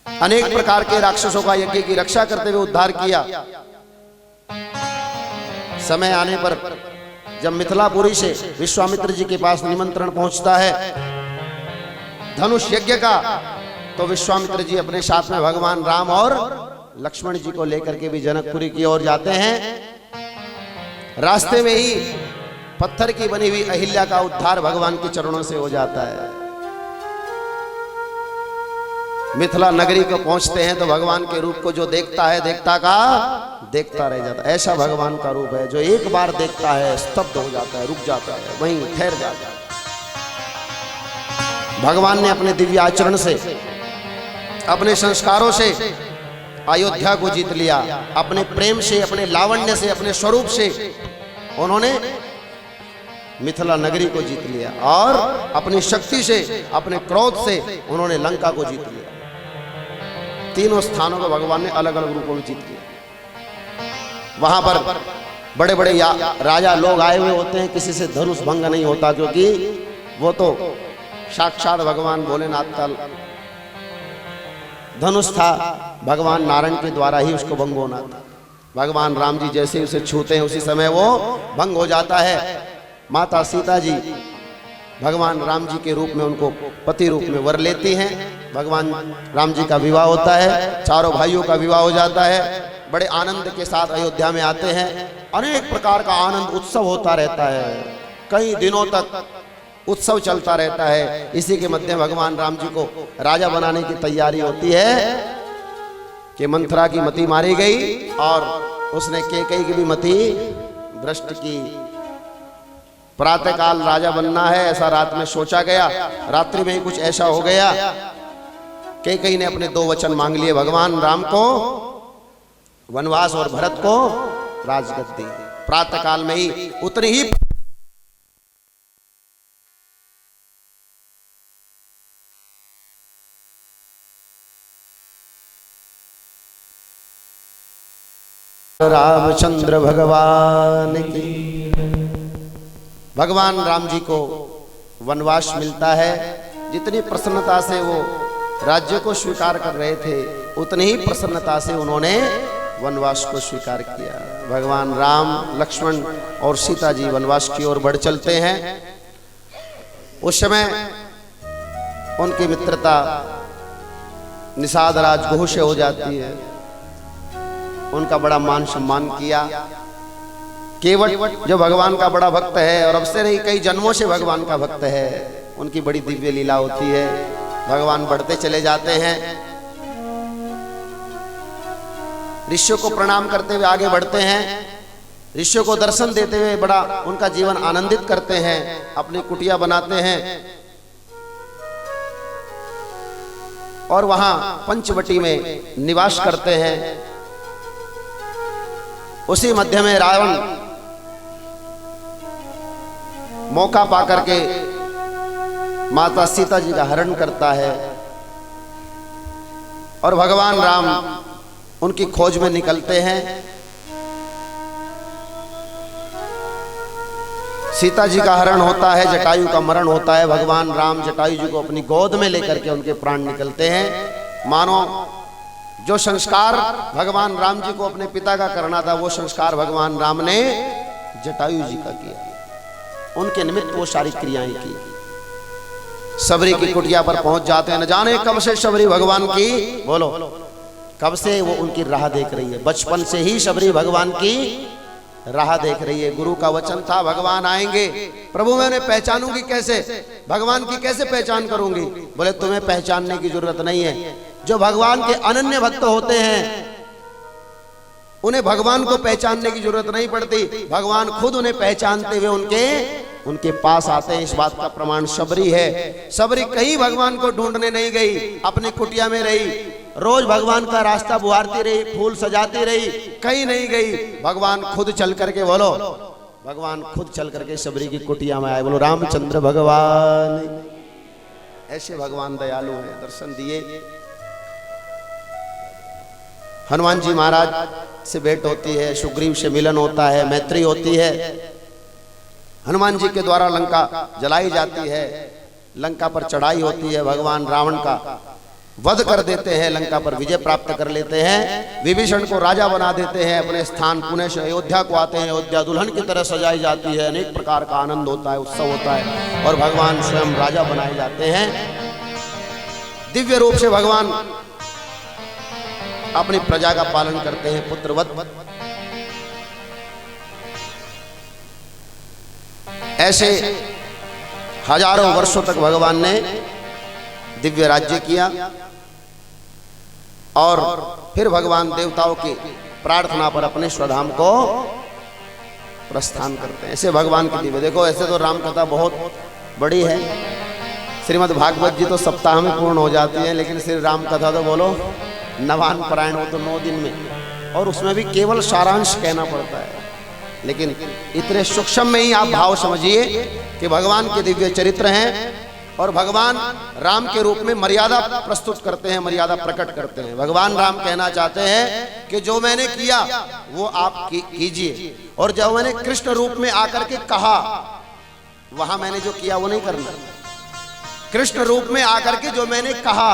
S1: अनेक प्रकार के राक्षसों का यज्ञ की रक्षा करते हुए उद्धार किया। समय आने पर जब मिथिलापुरी से विश्वामित्र जी के पास निमंत्रण पहुंचता है धनुष यज्ञ का, तो विश्वामित्र जी अपने साथ में भगवान राम और लक्ष्मण जी को लेकर के भी जनकपुरी की ओर जाते हैं। रास्ते में ही पत्थर की बनी हुई अहिल्या का उद्धार भगवान के चरणों से हो जाता है। मिथिला नगरी को पहुंचते हैं तो भगवान के रूप को जो देखता है, देखता रह जाता है। ऐसा भगवान का रूप है जो एक बार देखता है स्तब्ध हो जाता है, रुक जाता है, वहीं ठहर जाता है। भगवान ने अपने दिव्य आचरण से, अपने संस्कारों से अयोध्या को जीत लिया। अपने प्रेम से, अपने लावण्य से, अपने स्वरूप से उन्होंने मिथिला नगरी को जीत लिया और अपनी शक्ति से, अपने क्रोध से उन्होंने लंका को जीत लिया। तीनों स्थानों को भगवान ने अलग अलग रूपों में जीत लिया। वहां पर बड़े बड़े राजा लोग आए हुए होते हैं, किसी से धनुष भंग नहीं होता, क्योंकि वो तो साक्षात भगवान भोलेनाथ का धनुष था। भगवान नारायण के द्वारा ही उसको भंग होना था। भगवान राम जी जैसे उसे छूते हैं उसी समय वो भंग हो जाता है। माता सीता जी भगवान राम जी के रूप में उनको पति रूप में वर लेती हैं। भगवान राम जी का विवाह होता है, चारों भाइयों का विवाह हो जाता है। बड़े आनंद के साथ अयोध्या में आते हैं। अनेक प्रकार का आनंद उत्सव होता रहता है, कई दिनों तक उत्सव चलता रहता है। इसी के मध्य भगवान राम जी को राजा बनाने की तैयारी होती है कि मंथरा की मति मारी गई और उसने कैकेयी की भी मति भ्रष्ट की। प्रातःकाल राजा बनना है ऐसा रात में सोचा गया, रात्रि में ही कुछ ऐसा हो गया। कैकेयी ने अपने 2 वचन मांग लिए, भगवान राम को वनवास और भरत को राजगद्दी। प्रातःकाल में ही उतनी ही रामचंद्र भगवान की। भगवान राम जी को वनवास मिलता है। जितनी प्रसन्नता से वो राज्य को स्वीकार कर रहे थे, उतनी ही प्रसन्नता से उन्होंने वनवास को स्वीकार किया। भगवान राम, लक्ष्मण और सीता जी वनवास की ओर बढ़ चलते हैं। उस समय उनकी मित्रता निषाद राजगुह से हो जाती है। उनका बड़ा मान सम्मान किया। केवट जो भगवान का बड़ा भक्त है और अब से नहीं कई जन्मों से भगवान का भक्त है, उनकी बड़ी दिव्य लीला होती है। भगवान बढ़ते चले जाते हैं, ऋषियों को प्रणाम करते हुए आगे बढ़ते हैं। ऋषियों को दर्शन देते हुए बड़ा उनका जीवन आनंदित करते हैं, अपनी कुटिया बनाते हैं और वहां पंचवटी में निवास करते हैं। उसी मध्य में रावण मौका पाकर के माता सीता जी का हरण करता है और भगवान राम उनकी खोज में निकलते हैं। सीता जी का हरण होता है, जटायु का मरण होता है। भगवान राम जटायु जी को अपनी गोद में लेकर के उनके प्राण निकलते हैं। मानो जो संस्कार भगवान राम जी को अपने पिता का करना था, वो संस्कार भगवान राम ने जटायु जी का किया। उनके निमित्त वो सारी क्रियाएं की। सबरी की कुटिया पर पहुंच जाते हैं। न जाने कब से सबरी भगवान की, बोलो कब से वो उनकी राह देख रही है। बचपन से ही सबरी भगवान की राह देख रही है। गुरु का वचन था भगवान आएंगे। प्रभु मैं उन्हें पहचानूंगी कैसे, भगवान की कैसे पहचान करूंगी? बोले तुम्हें पहचानने की जरूरत नहीं है। जो भगवान के अनन्य भक्त होते हैं उन्हें भगवान को पहचानने की जरूरत नहीं पड़ती। भगवान खुद उन्हें पहचानते हुए उनके पास आते हैं। इस बात का प्रमाण सबरी है। सबरी कहीं भगवान को ढूंढने नहीं गई, अपनी कुटिया में रही। रोज भगवान का रास्ता बुहारती रही, फूल सजाती रही, कहीं नहीं गई। भगवान खुद चल करके, बोलो भगवान खुद चल करके सबरी की कुटिया में आए। बोलो रामचंद्र भगवान। ऐसे भगवान दयालु हैं, दर्शन दिए। हनुमान जी महाराज से भेंट होती है, सुग्रीव से मिलन होता है, मैत्री होती है। हनुमान जी के द्वारा लंका जलाई जाती है, लंका पर चढ़ाई होती है। भगवान रावण का वध कर देते हैं, लंका पर विजय प्राप्त कर लेते हैं। विभीषण को राजा बना देते हैं अपने स्थान। पुणे से अयोध्या को आते हैं। अयोध्या दुल्हन की तरह सजाई जाती है। अनेक प्रकार का आनंद होता है, उत्सव होता है और भगवान स्वयं राजा बनाए जाते हैं। दिव्य रूप से भगवान अपनी प्रजा का पालन करते हैं पुत्रवत। ऐसे हजारों वर्षों तक भगवान ने दिव्य राज्य किया और फिर भगवान देवताओं की प्रार्थना पर अपने स्वधाम को प्रस्थान करते हैं। ऐसे भगवान की दिव्य, देखो ऐसे तो राम कथा बहुत बड़ी है, श्रीमद् भागवत जी तो सप्ताह में पूर्ण हो जाती है, लेकिन श्री राम कथा तो बोलो नवान पारायण हो तो 9 दिन में, और उसमें भी केवल सारांश कहना पड़ता है। लेकिन इतने सूक्ष्म में ही आप भाव समझिए कि भगवान के दिव्य चरित्र हैं और भगवान राम के रूप में मर्यादा प्रस्तुत करते हैं, मर्यादा प्रकट करते हैं। भगवान राम कहना चाहते हैं कि जो मैंने किया वो आप कीजिए, और जो मैंने कृष्ण रूप में आकर के कहा वहां मैंने जो किया वो नहीं करना। कृष्ण रूप में आकर के जो मैंने कहा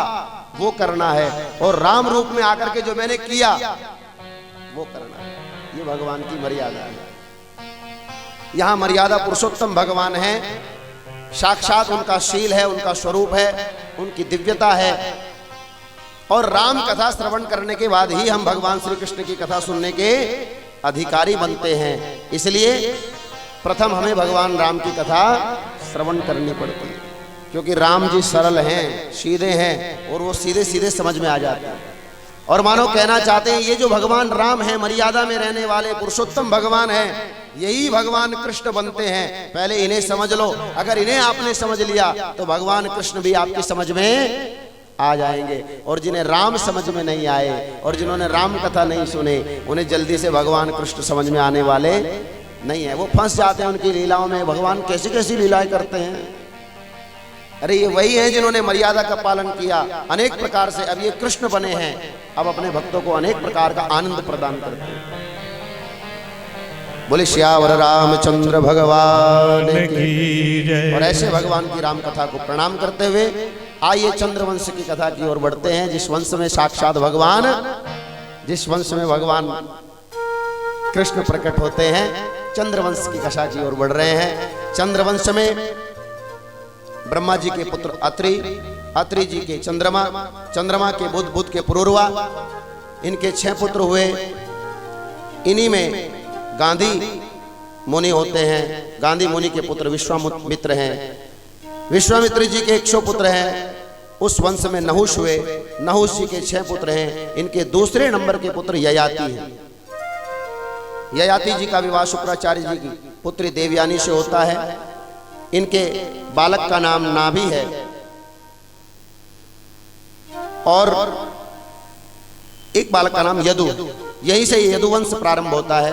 S1: वो करना है, और राम रूप में आकर के जो मैंने किया वो करना है। ये भगवान की मर्यादा है। यहां मर्यादा पुरुषोत्तम भगवान है, साक्षात उनका शील है, उनका स्वरूप है, उनकी दिव्यता है। और राम कथा श्रवण करने के बाद ही हम भगवान श्री कृष्ण की कथा सुनने के अधिकारी बनते हैं। इसलिए प्रथम हमें भगवान राम की कथा श्रवण करनी पड़ती है, क्योंकि राम जी सरल हैं, सीधे हैं, और वो सीधे सीधे समझ में आ जाते हैं। और मानो कहना चाहते हैं ये जो भगवान राम है, मर्यादा में रहने वाले पुरुषोत्तम भगवान हैं, यही भगवान कृष्ण बनते हैं। पहले इन्हें समझ लो, अगर इन्हें आपने समझ लिया तो भगवान कृष्ण भी आपकी समझ में आ जाएंगे। और जिन्हें राम समझ में नहीं आए और जिन्होंने राम कथा नहीं सुने, उन्हें जल्दी से भगवान कृष्ण समझ में आने वाले नहीं है। वो फंस जाते हैं उनकी लीलाओं में। भगवान कैसी कैसी लीलाएं करते हैं। अरे ये वही है जिन्होंने मर्यादा का पालन किया अनेक प्रकार से, अब ये कृष्ण बने हैं, अब अपने भक्तों को अनेक प्रकार का आनंद प्रदान करते हैं। बोले श्यावर रामचंद्र भगवान की जय। और ऐसे भगवान की राम कथा को प्रणाम करते हुए आइए चंद्रवंश की कथा की ओर बढ़ते हैं, जिस वंश में साक्षात भगवान, जिस वंश में भगवान कृष्ण प्रकट होते हैं, चंद्रवंश की कथा की ओर बढ़ रहे हैं। चंद्रवंश में ब्रह्मा जी के पुत्र अत्रि, अत्रि जी के चंद्रमा, चंद्रमा के बुध, बुध के पुरुरवा, इनके 6 पुत्र हुए। इन्हीं में गांधी मुनि होते हैं। गांधी मुनि के पुत्र विश्वामित्र हैं। विश्वामित्र जी के 100 पुत्र हैं। उस वंश में नहुष हुए। नहुष जी के 6 पुत्र हैं। इनके दूसरे नंबर के पुत्र ययाति हैं। ययाति जी का विवाह शुक्राचार्य जी की पुत्री देवयानी से होता है। इनके बालक का नाम नाभि है, और एक बालक का नाम यदु। यहीं से यदुवंश प्रारंभ होता है।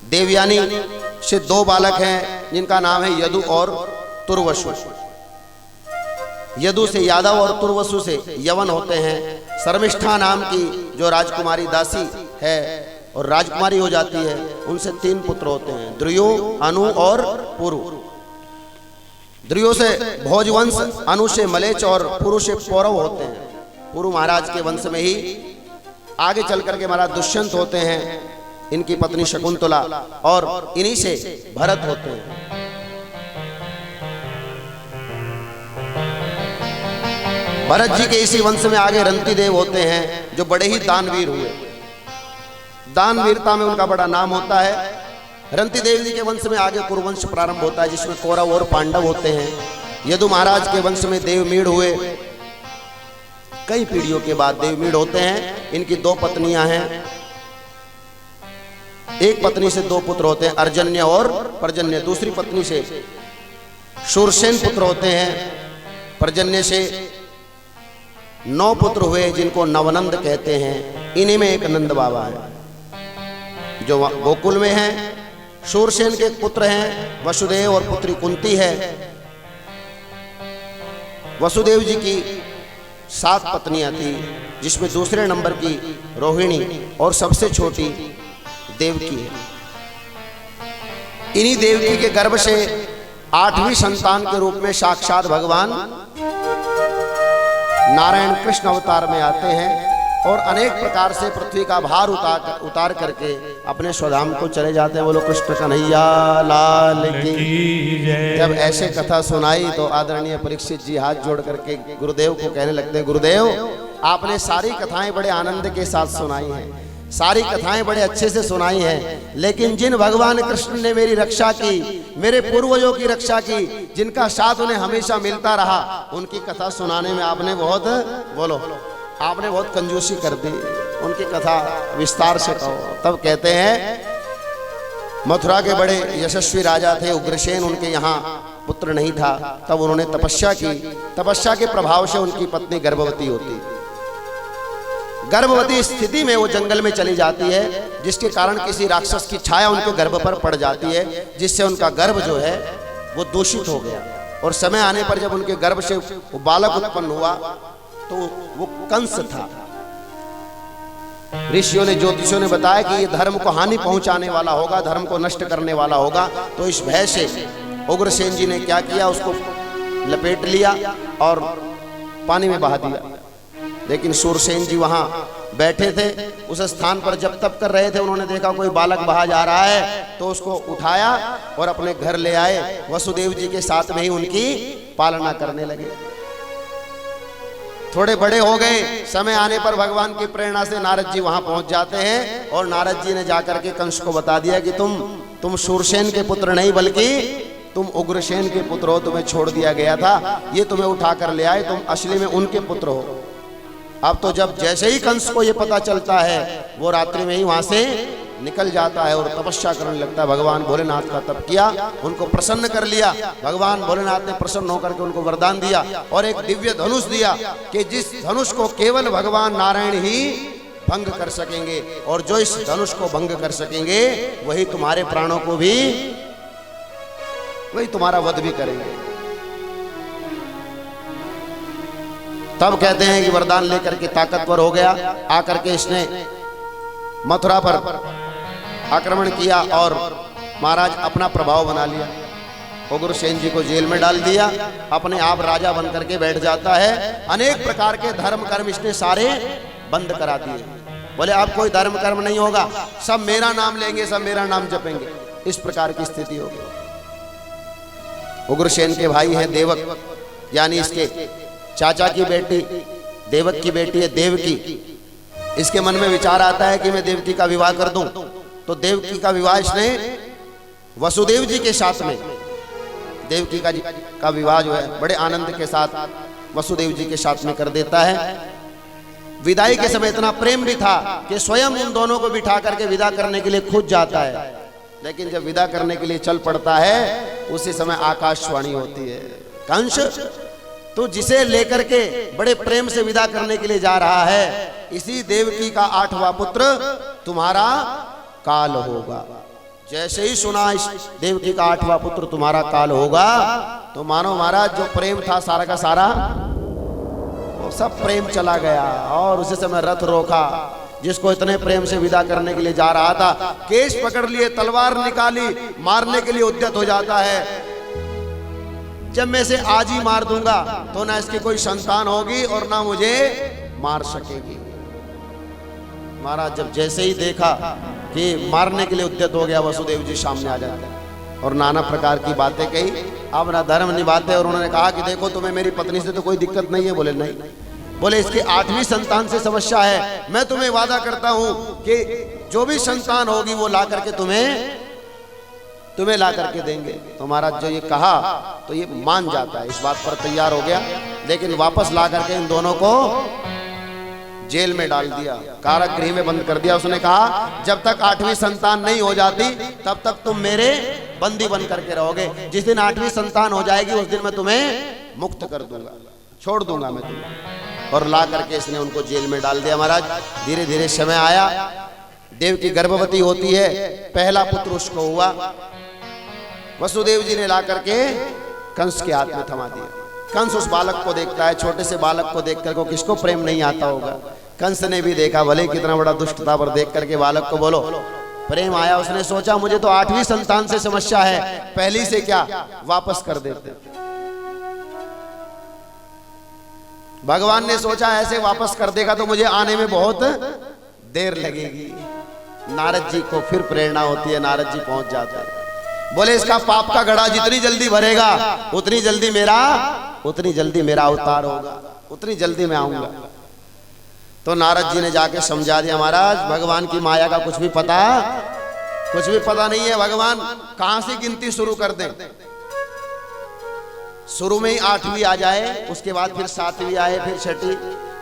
S1: देवयानी से 2 बालक हैं जिनका नाम है यदु और तुर्वसु। यदु से यादव और तुर्वसु से यवन होते हैं। शर्मिष्ठा नाम की जो राजकुमारी दासी है और राजकुमारी हो जाती है, उनसे 3 पुत्र होते हैं, द्रुयो, अनु और पुरु। द्रुयो से भोजवंश, अनु से मलेच और पुरु से पौरव होते हैं। पुरु महाराज के वंश में ही आगे चल करके महाराज दुष्यंत होते हैं, इनकी पत्नी शकुंतला, और इन्हीं से भरत होते हैं। भरत जी के इसी वंश में आगे रंतिदेव होते हैं, जो बड़े ही दानवीर हुए। दानवीरता में उनका बड़ा नाम होता है। रंतिदेव जी के वंश में आगे कुरुवंश प्रारंभ होता है, जिसमें कौरव और पांडव होते हैं। यदु महाराज के वंश में देवमीढ़ हुए। कई पीढ़ियों के बाद देवमीढ़ होते हैं। इनकी 2 पत्नियां हैं। एक पत्नी से 2 पुत्र होते हैं, अर्जन्य और पर्जन्य। दूसरी पत्नी से शूरसेन पुत्र होते हैं। पर्जन्य से 9 पुत्र हुए, जिनको नवनंद कहते हैं। इन्हीं में एक नंद बाबा है जो गोकुल में है। शूरसेन के पुत्र हैं वसुदेव और पुत्री कुंती है। वसुदेव जी की 7 पत्नियां थी, जिसमें दूसरे नंबर की रोहिणी और सबसे छोटी देवकी है। इन्हीं देवकी के गर्भ से 8वीं संतान के रूप में साक्षात भगवान नारायण कृष्ण अवतार में आते हैं। और अनेक प्रकार से पृथ्वी का भार उतार करके अपने स्वधाम को चले जाते हैं। बोलो कृष्ण कन्हैया लाल की। जब ऐसे कथा सुनाई तो आदरणीय परीक्षित जी हाथ जोड़ करके गुरुदेव को कहने लगते हैं, गुरुदेव आपने सारी कथाएं बड़े आनंद के साथ सुनाई हैं, सारी कथाएं बड़े अच्छे से सुनाई हैं, लेकिन जिन भगवान कृष्ण ने मेरी रक्षा की, मेरे पूर्वजों की रक्षा की, जिनका साथ उन्हें हमेशा मिलता रहा, उनकी कथा सुनाने में आपने बहुत आपने बहुत कंजूसी कर दी। उनकी कथा विस्तार से कहो। तब कहते हैं मथुरा के बड़े यशस्वी राजा थे उग्रसेन, उनके यहाँ पुत्र नहीं था। तब उन्होंने तपस्या की। तपस्या के प्रभाव से उनकी पत्नी गर्भवती होती। गर्भवती स्थिति में वो जंगल में चली जाती है, जिसके कारण किसी राक्षस की छाया उनके गर्भ पर पड़ जाती है, जिससे उनका गर्भ जो है वो दूषित हो गया। और समय आने पर जब उनके गर्भ से वो बालक उत्पन्न हुआ तो वो कंस था। ऋषियों ने, ज्योतिषियों ने बताया कि ये धर्म को हानि पहुंचाने वाला होगा, धर्म को नष्ट करने वाला होगा। तो इस भय से उग्रसेन जी ने क्या किया, उसको लपेट लिया और पानी में बहा दिया। लेकिन शूरसेन जी वहां बैठे थे, उस स्थान पर जब तप कर रहे थे, उन्होंने देखा कोई बालक बहा जा रहा है, तो उसको उठाया और अपने घर ले आए। वसुदेव जी के साथ में ही उनकी पालना करने लगे। थोड़े बड़े हो गए, समय आने पर भगवान की प्रेरणा से नारद जी वहां पहुंच जाते हैं और नारद जी ने जाकर के कंस को बता दिया कि तुम शूरसेन के पुत्र नहीं बल्कि तुम उग्रसेन के पुत्र हो, तुम्हें छोड़ दिया गया था, ये तुम्हें उठा कर ले आए, तुम असली में उनके पुत्र हो। अब तो जब जैसे ही कंस को ये पता चलता है, वो रात्रि में ही वहां से निकल जाता है और तपस्या करने लगता है। भगवान भोलेनाथ का तप किया, उनको प्रसन्न कर लिया। भगवान भोलेनाथ ने प्रसन्न होकर के उनको वरदान दिया और एक दिव्य धनुष दिया कि जिस धनुष को केवल भगवान नारायण ही भंग कर सकेंगे, और जो इस धनुष को भंग कर सकेंगे वही तुम्हारे प्राणों को भी, वही तुम्हारा वध भी करेंगे। तब कहते हैं कि वरदान लेकर के ताकतवर हो गया, आकर के इसने मथुरा पर आक्रमण किया और महाराज अपना प्रभाव बना लिया। उग्रसेन जी को जेल में डाल दिया, अपने आप राजा बन करके बैठ जाता है। अनेक प्रकार के धर्म कर्म इसने सारे बंद करा दिए। बोले अब कोई धर्म कर्म नहीं होगा, सब मेरा नाम लेंगे, सब मेरा नाम जपेंगे। इस प्रकार की स्थिति हो गई। उग्रसेन के भाई हैं देवक, यानी इसके चाचा की बेटी देवक की बेटी है देवकी। इसके मन में विचार आता है कि मैं देवकी का विवाह कर दूं, तो देवकी का विवाह इसने वसुदेव जी के साथ में, देवकी का विवाह जो है बड़े आनंद के साथ वसुदेव जी के साथ में कर देता है। विदाई के समय इतना प्रेम भी था कि स्वयं उन दोनों को बिठा करके विदा करने के लिए खुद जाता है। लेकिन जब विदा करने के लिए चल पड़ता है, उसी समय आकाशवाणी होती है, कंस तो जिसे लेकर के बड़े प्रेम से विदा करने के लिए जा रहा है, इसी देवकी का 8वां पुत्र तुम्हारा काल होगा। जैसे ही सुना इस देवकी का 8वां पुत्र तुम्हारा काल होगा, तो मानो महाराज जो प्रेम था सारा का सारा वो सब प्रेम चला गया। और उसी समय रथ रोका, जिसको इतने प्रेम से विदा करने के लिए जा रहा था, केश पकड़ लिए, तलवार निकाली, मारने के लिए उद्यत हो जाता है। जब मैं इसे आज ही मार दूंगा तो ना इसकी कोई संतान होगी और ना मुझे मार सकेगी। महाराज जब जैसे ही देखा कि मारने के लिए उद्यत हो गया, वसुदेव जी सामने आ जाते हैं और नाना प्रकार की बातें कही, अब ना धर्म निभाते। और उन्होंने कहा कि देखो तुम्हें मेरी पत्नी से तो कोई दिक्कत नहीं है। बोले नहीं, बोले इसके 8वीं संतान से समस्या है। मैं तुम्हें वादा करता हूं कि जो भी संतान होगी वो ला करके तुम्हें ला करके देंगे। तो महाराज जो ये कहा तो ये मान जाता है, इस बात पर तैयार हो गया। लेकिन वापस ला करके इन दोनों को जेल में डाल दिया, कारागृह में बंद कर दिया। उसने कहा जब तक 8वीं संतान नहीं हो जाती तब तक तुम मेरे बंदी बन करके रहोगे। जिस दिन 8वीं संतान हो जाएगी उस दिन मैं तुम्हें मुक्त कर दूंगा, छोड़ दूंगा मैं तुम्हें। और ला करके इसने उनको जेल में डाल दिया। महाराज धीरे धीरे समय आया, देव की गर्भवती होती है, पहला पुत्र उसको हुआ। वसुदेव जी ने ला करके कंस के हाथ में थमा दिया। कंस उस बालक को देखता है, छोटे से बालक को देख करके किसको प्रेम नहीं आता होगा। कंस ने भी देखा, भले कितना बड़ा दुष्ट था, पर देख करके बालक को बोलो प्रेम आया। उसने सोचा मुझे तो 8वीं संतान से समस्या है, पहली से क्या वापस कर देते। भगवान ने सोचा ऐसे वापस कर देगा तो मुझे आने में बहुत देर लगेगी। नारद जी को फिर प्रेरणा होती है, नारद जी पहुंच जाते हैं। बोले इसका पाप का घड़ा जितनी जल्दी भरेगा उतनी जल्दी मेरा अवतार होगा, उतनी जल्दी मैं आऊंगा। तो नारद जी ने जाके समझा दिया, महाराज भगवान की माया का कुछ भी पता नहीं है। भगवान कहां से गिनती शुरू कर दें, शुरू में ही 8वीं आ जाए, उसके बाद फिर 7वीं आए, फिर 6ठी,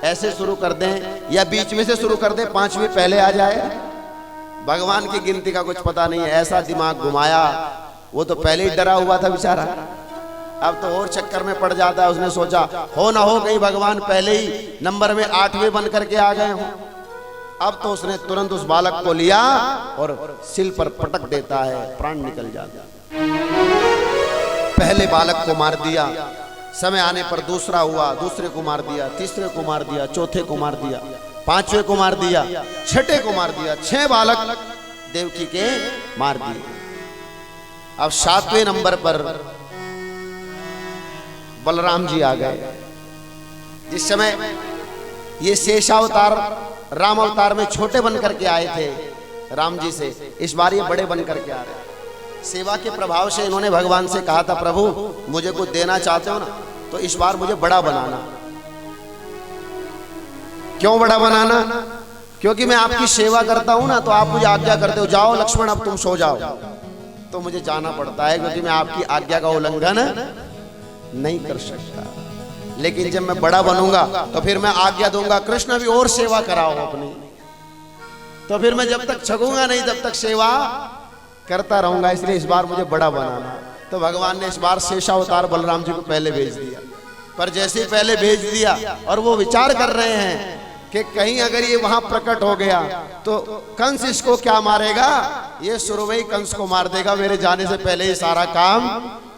S1: ऐसे शुरू कर दें, या बीच में से शुरू कर दें, 5वीं पहले आ जाए। भगवान की गिनती का कुछ पता नहीं है। ऐसा दिमाग घुमाया, वो तो पहले ही डरा हुआ था बेचारा, अब तो और चक्कर में पड़ जाता है। उसने सोचा हो ना हो कहीं भगवान पहले ही नंबर में 8वें बन करके आ गए हो। अब तो उसने तुरंत उस बालक को लिया और सिल पर पटक देता है, प्राण निकल जाता है। पहले बालक को मार दिया, समय आने पर दूसरा हुआ, दूसरे को मार दिया, तीसरे को मार दिया, चौथे को मार दिया, 5वें को मार दिया, 6ठे को मार दिया। 6 बालक देवकी के मार दिए। अब 7वें नंबर पर बलराम जी आ गए। जिस समय ये शेषावतार राम अवतार में छोटे बन करके आए थे राम जी से, इस बार ये बड़े बन करके आ रहे। सेवा के प्रभाव से इन्होंने भगवान से कहा था, प्रभु मुझे कुछ देना चाहते हो ना तो इस बार मुझे बड़ा बनाना। क्यों बड़ा बनाना? क्योंकि मैं आपकी सेवा करता हूं ना, तो आप मुझे आज्ञा करते हो जाओ लक्ष्मण अब तुम सो जाओ, तो मुझे जाना पड़ता है क्योंकि मैं आपकी आज्ञा का उल्लंघन नहीं कर सकता। लेकिन जब मैं बड़ा बनूंगा तो फिर मैं आज्ञा दूंगा कृष्ण भी और सेवा कराओ अपनी, तो फिर मैं जब तक छकूंगा नहीं तब तक सेवा करता रहूंगा। इसलिए इस बार मुझे बड़ा बनाना। तो भगवान ने इस बार शेषावतार बलराम जी को पहले भेज दिया। पर जैसे ही पहले भेज दिया और वो विचार कर रहे हैं कि कहीं अगर ये वहां प्रकट हो गया तो कंस इसको क्या मारेगा, ये शुरू में ही कंस को मार देगा, मेरे जाने से पहले ही सारा काम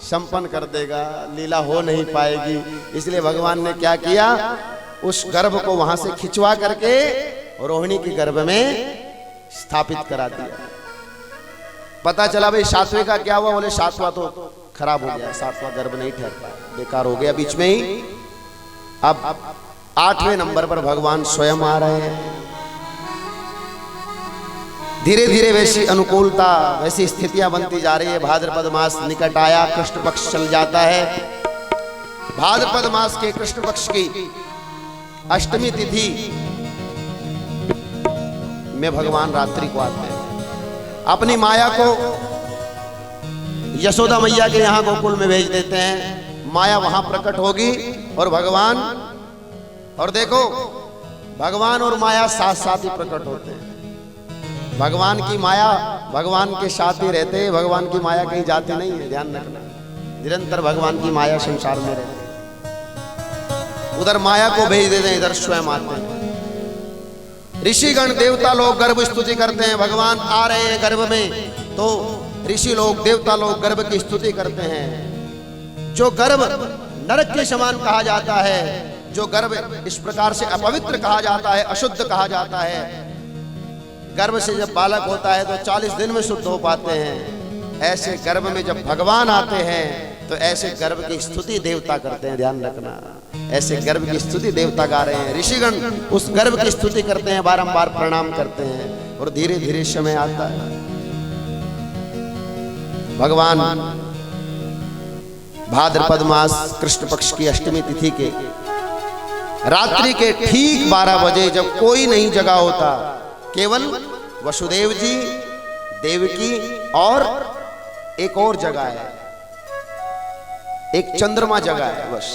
S1: संपन्न कर देगा, लीला हो नहीं पाएगी। इसलिए भगवान ने क्या किया, उस गर्भ को वहां से खिंचवा करके रोहिणी के गर्भ में स्थापित करा दिया। पता चला भाई 7वें का क्या हुआ, बोले 7वां तो खराब हो गया, 7वां गर्भ नहीं ठहर पाया, बेकार हो गया बीच में ही। अब 8वें नंबर पर भगवान स्वयं आ रहे हैं। धीरे धीरे वैसी अनुकूलता, वैसी स्थितियां बनती जा रही है। भाद्रपद मास निकट आया, कृष्ण पक्ष चल जाता है। भाद्रपद मास के कृष्ण पक्ष की अष्टमी तिथि में भगवान रात्रि को आते हैं। अपनी माया को यशोदा मैया के यहां गोकुल में भेज देते हैं। माया वहां प्रकट होगी और भगवान, और देखो भगवान और माया साथ साथ ही प्रकट होते हैं। भगवान की माया भगवान के साथ ही रहते हैं, भगवान की माया कहीं जाती नहीं है, ध्यान रखना। निरंतर भगवान की माया संसार में रहती है। उधर माया को भेज देते हैं, इधर स्वयं आते हैं। ऋषिगण देवता लोग गर्भ स्तुति करते हैं, भगवान आ रहे हैं गर्भ में, तो ऋषि लोग देवता लोग गर्भ की स्तुति करते हैं। जो गर्भ नरक के समान कहा जाता है, जो गर्भ इस प्रकार से अपवित्र कहा जाता है, अशुद्ध कहा जाता है, गर्भ से जब बालक होता है तो 40 दिन में शुद्ध हो पाते हैं। ऐसे गर्भ में जब भगवान आते हैं तो ऐसे गर्भ की स्तुति देवता करते हैं, ध्यान रखना। ऐसे गर्भ की स्तुति देवता गा रहे हैं। ऋषिगण उस गर्भ की स्तुति करते हैं, बारंबार प्रणाम करते हैं। और धीरे धीरे समय आता है, भगवान भाद्रपद मास कृष्ण पक्ष की अष्टमी तिथि के रात्रि के ठीक 12 बजे, जब कोई नहीं जगा होता, केवल वसुदेव जी, देवकी और एक और जगह है, एक चंद्रमा जगह है, बस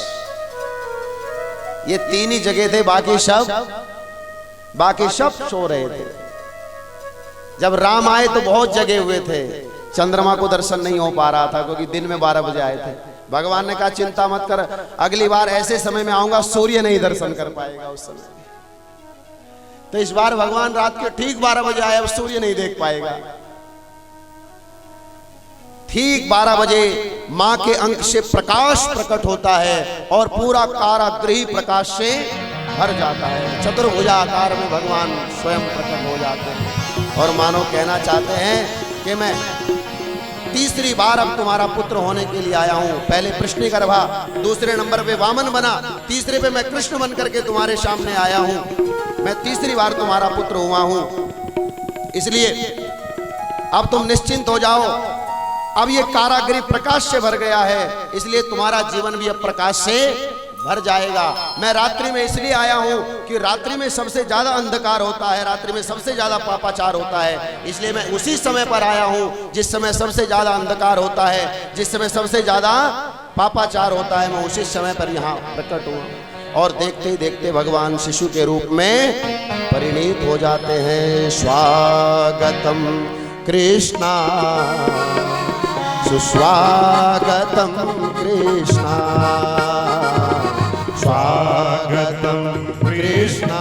S1: ये 3 ही जगह थे। बाकी सब सो रहे थे। जब राम आए तो बहुत जगे हुए थे, चंद्रमा को दर्शन नहीं हो पा रहा था क्योंकि दिन में 12 बजे आए थे। भगवान ने कहा चिंता मत कर, अगली बार ऐसे समय में आऊंगा सूर्य नहीं दर्शन कर पाएगा उस समय। तो इस बार भगवान रात के ठीक 12 बजे आए, अब सूर्य नहीं देख पाएगा। ठीक 12 बजे मां के अंक से प्रकाश प्रकट होता है और पूरा कारागृही प्रकाश से भर जाता है। चतुर्भुजा आकार में भगवान स्वयं प्रकट हो जाते हैं और मानो कहना चाहते हैं कि मैं तीसरी बार अब तुम्हारा पुत्र होने के लिए आया हूँ। पहले कृष्णिगर्भा, दूसरे नंबर पे वामन बना, तीसरे पे मैं कृष्ण बन करके तुम्हारे सामने आया हूँ। मैं तीसरी बार तुम्हारा पुत्र हुआ हूँ, इसलिए अब तुम निश्चिंत हो जाओ। अब ये कारागृह प्रकाश से भर गया है, इसलिए तुम्हारा जीवन भी अब प्रकाश से भर जाएगा। मैं रात्रि में इसलिए आया हूँ कि रात्रि में सबसे ज्यादा अंधकार होता है, रात्रि में सबसे ज्यादा पापाचार होता है, इसलिए मैं उसी समय पर आया हूँ जिस समय सबसे ज्यादा अंधकार होता है, जिस समय सबसे ज्यादा पापाचार होता है। मैं उसी समय पर यहाँ प्रकट हुआ और देखते ही देखते भगवान शिशु के रूप में परिणीत हो जाते हैं। स्वागतम कृष्णा सुस्वागतम कृष्णा,
S2: स्वागतं कृष्णा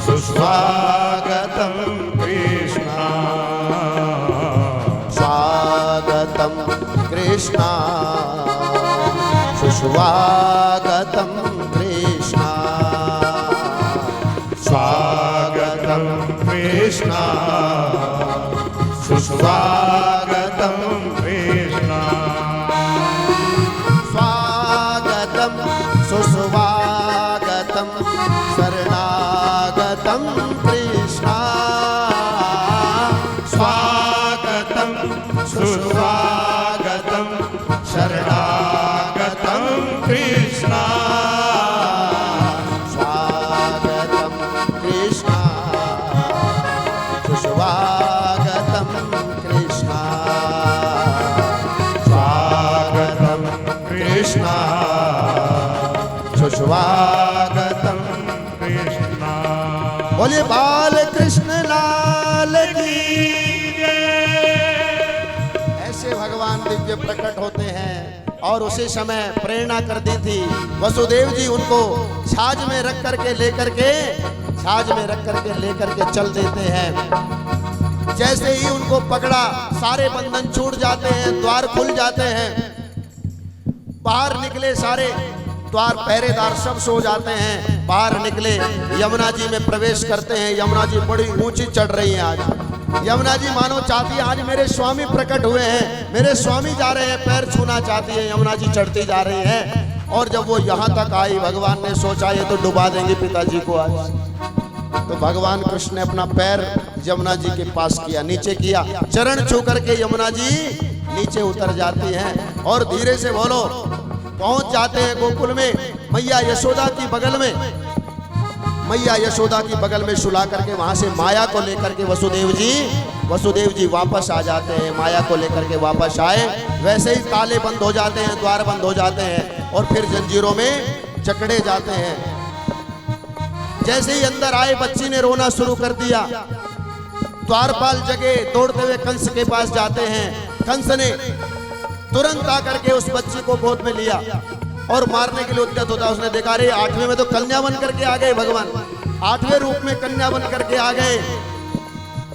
S2: सुस्वागतं कृष्णा,
S1: स्वागतम कृष्णा सुस्वागतम कृष्णा,
S2: स्वागतं कृष्णा सुस्वागतं कृष्णा,
S1: स्वागतम सुस्वागतम शरणागतम कृष्णा,
S2: स्वागतं सुस्वागतं शरणागतं कृष्णा,
S1: स्वागतम कृष्णा सुस्वागतम कृष्णा,
S2: स्वागतं कृष्णा
S1: सुस्वागतम।
S2: कृष्णा।
S1: बोले बाल कृष्ण लाल की। ऐसे भगवान दिव्य प्रकट होते हैं और उसी समय प्रेरणा कर दी थी वसुदेव जी, उनको छाछ में रख करके लेकर के चल देते हैं। जैसे ही उनको पकड़ा सारे बंधन छूट जाते हैं, द्वार खुल जाते हैं, बाहर निकले सारे द्वार पहरेदार सब सो जाते हैं। बाहर निकले, यमुना जी में प्रवेश करते हैं। यमुना जी बड़ी ऊंची चढ़ रही हैं आज। यमुना जी मानो चाहती है आज मेरे स्वामी प्रकट हुए हैं, मेरे स्वामी जा रहे हैं, पैर छूना चाहती है। यमुना जी चढ़ती जा रही हैं और जब वो यहाँ तक आई, भगवान ने सोचा ये तो डुबा देंगे पिताजी को आज। तो भगवान कृष्ण ने अपना पैर यमुना जी के पास किया, नीचे किया, चरण छू करके यमुना जी नीचे उतर जाती हैं और धीरे से बोलो पहुंच जाते हैं गोकुल में। मैया यशोदा की बगल में, मैया यशोदा की बगल में सुला करके वहां से माया को लेकर के वसुदेव जी वापस आ जाते हैं। माया को लेकर के वापस आए, वैसे ही ताले बंद हो जाते हैं, द्वार बंद हो जाते हैं और फिर जंजीरों में जकड़े जाते हैं। जैसे ही अंदर आए बच्ची ने रोना शुरू कर दिया। द्वारपाल जगे, दौड़ते हुए कंस के पास जाते हैं। कंस ने तुरंत आकर के उस बच्ची को गोद में लिया और मारने के लिए उद्यत होता। उसने देखा अरे 8वें में तो कन्या बन करके आ गए भगवान, 8वें रूप में कन्या बन करके आ गए।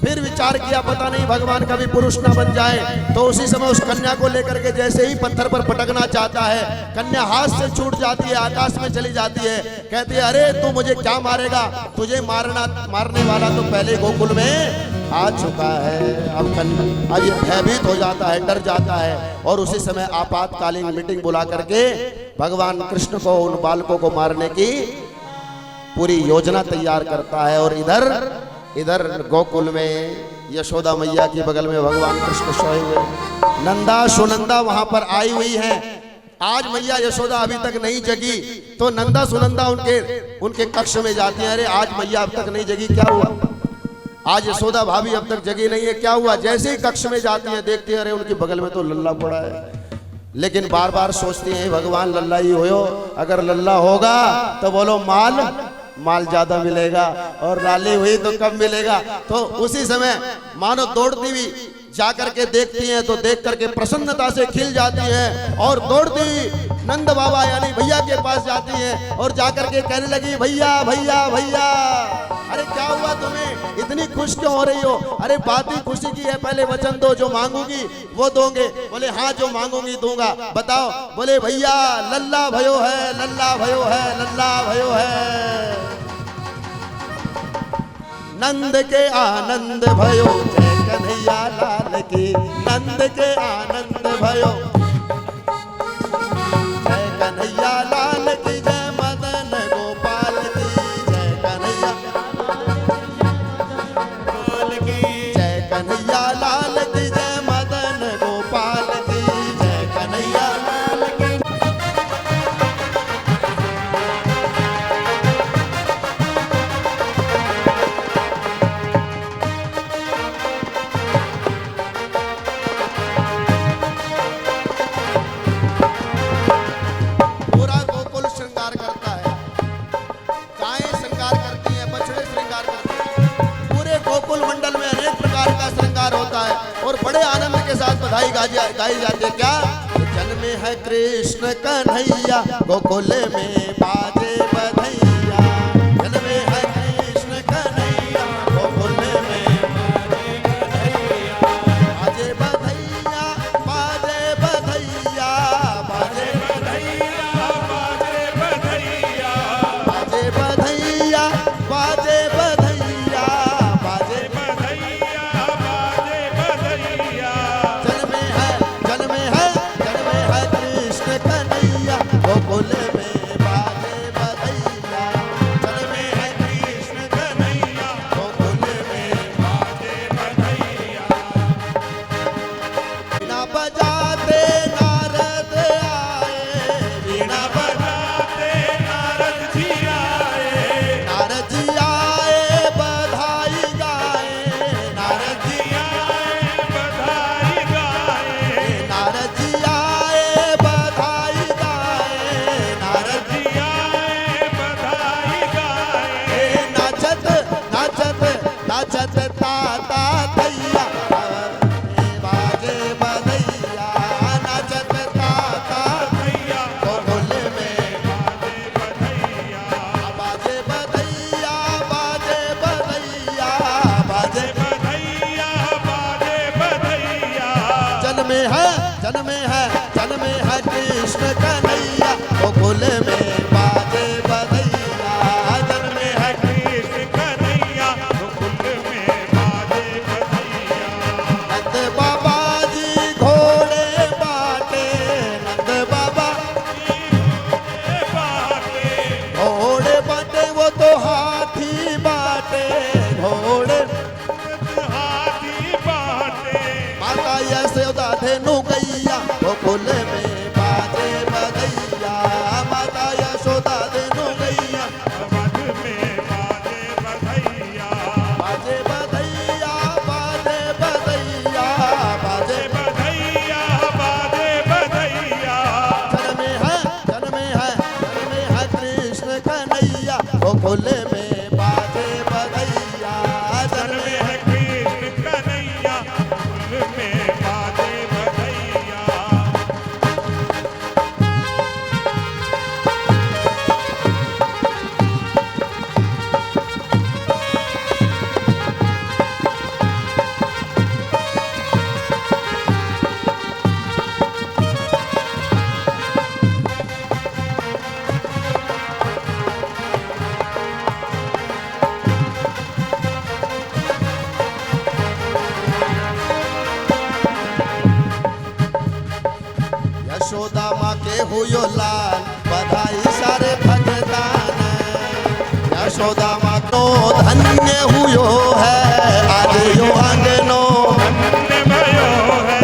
S1: फिर विचार किया पता नहीं भगवान कभी पुरुष ना बन जाए, तो उसी समय उस कन्या को लेकर के जैसे ही पत्थर पर पटकना चाहता है, कन्या हाथ से छूट जाती है, आकाश में चली जाती है। कहती है अरे तू मुझे क्या मारेगा, तुझे मारने वाला तो पहले गोकुल में आ चुका है। अब ये भयभीत हो जाता है, डर जाता है और उसी समय आपातकालीन मीटिंग बुला करके भगवान कृष्ण को उन बालकों को मारने की पूरी योजना तैयार करता है। और इधर गोकुल में यशोदा मैया की बगल में भगवान कृष्ण सोए हुए, नंदा सुनंदा वहां पर आई हुई हैं। आज मैया यशोदा अभी तक नहीं जगी, तो नंदा सुनंदा उनके कक्ष में जाती हैं। अरे आज मैया अब तक नहीं जगी, क्या हुआ? आज यशोदा भाभी अब तक जगी नहीं है, क्या हुआ? जैसे ही कक्ष में जाती है देखती है अरे उनकी बगल में तो लल्ला पड़ा है। लेकिन बार बार सोचती हैं भगवान लल्ला ही हो, अगर लल्ला होगा तो बोलो माल ज्यादा मिलेगा और लाली हुई तो कम मिलेगा। तो उसी समय मानो दौड़ती हुई जाकर के देखती हैं तो देख करके प्रसन्नता से खिल जाती हैं और दौड़ती हुई नंद बाबा यानी भैया के पास जाती हैं और जाकर के कहने लगी भैया भैया भैया, अरे क्या हुआ तुम्हें, इतनी खुश क्यों हो रही हो? अरे बात ही खुशी की है, पहले वचन दो, जो मांगूंगी वो दोगे। बोले हाँ जो मांगूंगी दूंगा, बताओ। बोले भैया लल्ला भयो है, लल्ला भयो है, लल्ला भयो है। नंद के आनंद भयो, जय कन्हैया लाल की। नंद के आनंद भयो। जय कन्हैया लाल की जय, मदन गोपाल की जय, कन्हैया जय कन्हैया लाल की जय, मदन गोपाल की जय, कन्हैया लाल की। पूरा गोकुल श्रृंगार करता है, गायें श्रृंगार करती हैं, बछड़े श्रृंगार करते हैं। पूरे गोकुल मंडल में अनेक प्रकार का श्रृंगार होता है और बड़े आनंद के साथ बधाई गाई जाती है। क्या जन्मे है कृष्ण कन्हैया, गोकुल में बाजे बधैया। जन्मे है कृष्ण कन्हैया, गोकुल में बाजे बधैया, बाजे बधैया, बाजे बाजे बधैया, बाजे बधैया, बाजे जन्मे है कृष्ण कन्हैया, गोकुल में बाजे बधैया। जन्मे है कृष्ण कन्हैया, गोकुल में बाजे बधैया। वीणा बजाते नारद आए, वीणा
S2: बजाते नारद जी आए,
S1: नारद जी आए बधाई गाए, नारद जी
S2: बधाई गाए,
S1: नारद जी आए बधाई गाए, नारद जी
S2: बधाई गाए।
S1: नाचत नाचत नाचत ताता थैया, बाजे बधैया। नाचत ताता
S2: भैया
S1: गोकुल में
S2: बधैया,
S1: बाजे बधैया, बाजे बधैया, बाजे
S2: बधैया बाजे बधैया।
S1: जन्मे है कृष्ण कन्हैया, गोकुल में बाजे बधैया। जन्मे है
S2: कृष्ण कन्हैया, गोकुल में बाजे बधैया।
S1: नंद बाबा जी घोड़े बाटे, नंद बाबा
S2: बाटे
S1: घोड़े बाटे, वो तो हाथी बाटे, घोड़े
S2: हाथी बाटे।
S1: माता यशोदा धेनु गैया, गोकुल में बाजे बधैया। माता यशोदा धेनु गैया,
S2: मध में बाजे बधैया,
S1: बाजे बधैया, बाजे बधैया, बाजे
S2: बधैया बाजे बधैया।
S1: जन्मे है कृष्ण कन्हैया, गोकुल में बाजे बधैया।
S2: जन्मे है कृष्ण कन्हैया, गोकुल में बाजे बधैया।
S1: यशोदा माँ के हुयो लाल, बधाई सारे भगतान। यशोदा माँ को धन्य हुयो है, आज यो अंगनो
S2: धन्य भयो है,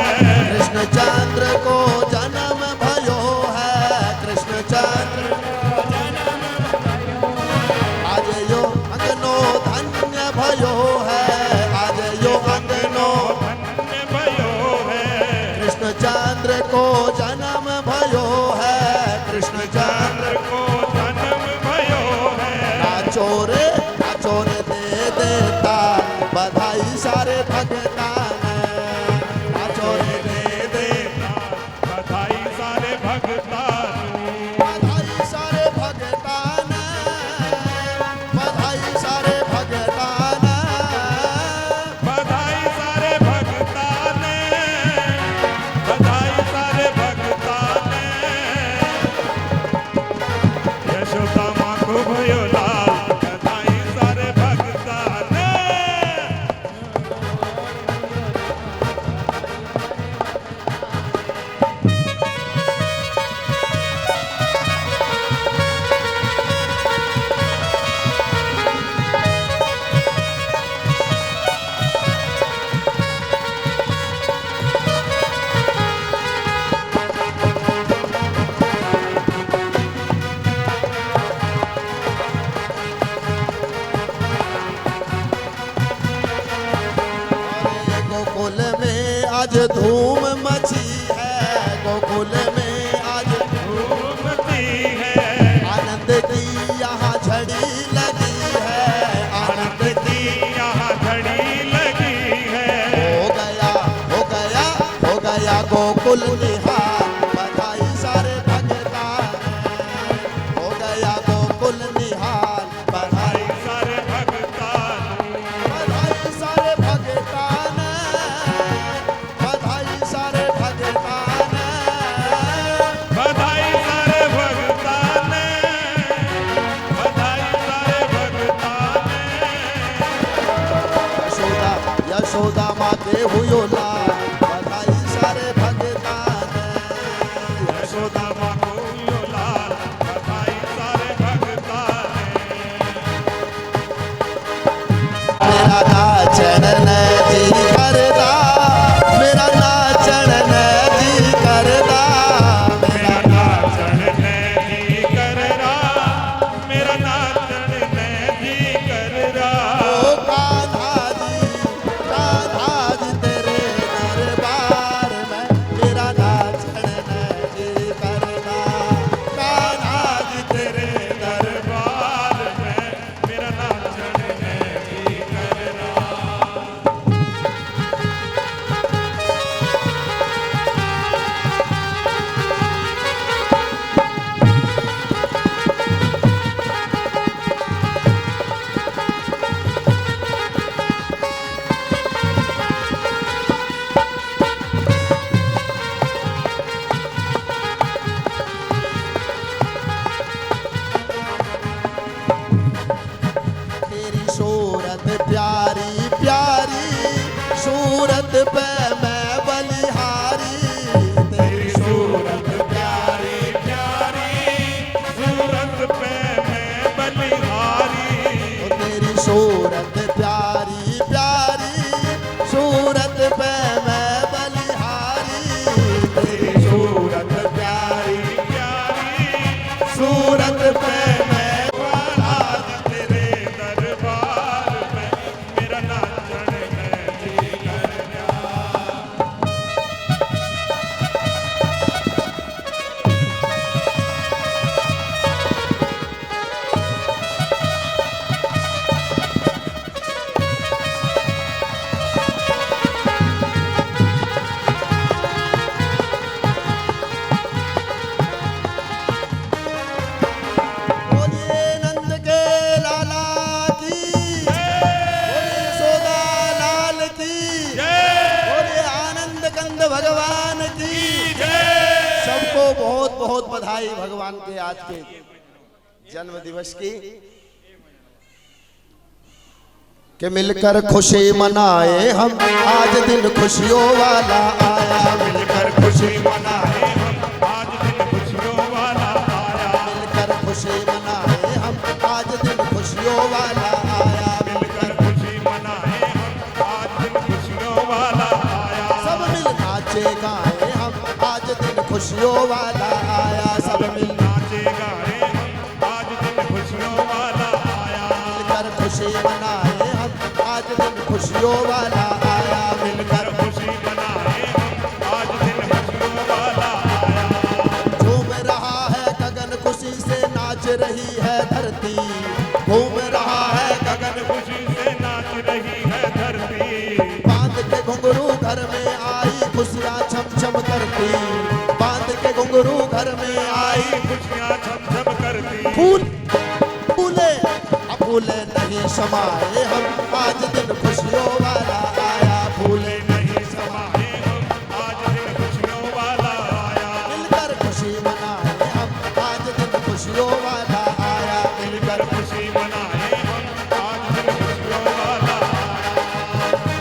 S1: कृष्ण चंद्र को जन्म भयो है। कृष्ण चंद्र आज यो अंगनो धन्य भयो है, आज यो अंगनो
S2: धन्य भयो है।
S1: कृष्ण चंद्र को जन्म भयो है। कृष्ण चंद्र
S2: को जन्म भयो है।
S1: नाचो रे दे देता बधाई सारे भगतान। नाचो रे
S2: दे देता बधाई सारे भगतान,
S1: बधाई सारे भगतान, बधाई सारे भगतान। आज धूम मची है, गोकुल में आज
S2: धूम मची है,
S1: आनंद की यहाँ झड़ी लगी है,
S2: आनंद की यहाँ घड़ी लगी है।
S1: हो गया हो गया हो गया गोकुल निहाल, बधाई सारे भगता ने। हो गया गोकुल निहाल, बधाई
S2: सारे भगतान,
S1: बधाई सारे भगता ने, बधाई सारे भगता ने।
S2: बधाई सारे भगतान, बधाई सारे भगतान।
S1: यशोदा यशोदा माँ के हुयो लाल, बधाई सारे भगता ने।
S2: यशोदा माँ को यो लाल, बधाई सारे भगतान।
S1: मेरा नाचन जी करदा, मेरा नाचन जी करदा,
S2: मेरा नाचन नहीं कर रहा, मेरा नाचन नहीं कर रहा।
S1: ओ कान्हा जी तेरे दरबार में, मेरा नाचन जी करदा, कान्हा जी
S2: तेरे दरबार में मेरा नाचन नहीं कर रहा।
S1: तेरी सूरत प्यारी प्यारी, सूरत पे मैं बलिहारी। तेरी
S2: सूरत प्यारी प्यारी, सूरत पे मैं बलिहारी।
S1: तेरी सूरत प्यारी प्यारी, सूरत पे मैं बलिहारी।
S2: तेरी सूरत प्यारी प्यारी, सूरत पे मैं आज तेरे दरबार में मेरा नाचन नहीं कर रहा।
S1: बोलिए नंद के लाला की, बोलिए यशोदा लाल की, बोलिए आनंद कंद भगवान की। सबको बहुत बहुत बधाई भगवान के आज के जन्म दिवस की, कि मिलकर खुशी मनाए हम, आज दिन खुशियों वाला आया।
S2: मिलकर खुशी मनाए हम, आज दिन खुशियों वाला आया।
S1: मिलकर खुशी मनाए हम, आज दिन खुशियों वाला आया।
S2: मिलकर खुशी मनाए हम, आज दिन खुशियों वाला आया।
S1: सब मिल नाचे गाए हम, आज दिन खुशियों वाला आया। सब मिल
S2: नाचे गाए हम, आज दिन खुशियों वाला आया।
S1: मिलकर खुशी मनाए हम, आज दिन खुशियों वाला आया।
S2: मिलकर खुशी मनाए हम, आज दिन खुशियों वाला आया।
S1: झूम रहा है गगन खुशी से, नाच रही है धरती। घूम रहा है गगन
S2: खुशी से नाच रही है धरती।
S1: बांध के घुंघरू घर में आई, खुशियाँ छम छम करती। बांध के घुंघरू घर में आई,
S2: खुशियाँ छम छम करती।
S1: फूल फूले अब फूले नहीं समाए हम, आज दिन खुशियों वाला आया। फूले
S2: नहीं समाए हम, आज दिन खुशियों वाला आया।
S1: मिलकर खुशी मनाए हम, आज दिन खुशियों वाला आया।
S2: मिलकर खुशी मनाए हम, आज दिन खुशियों वाला आया।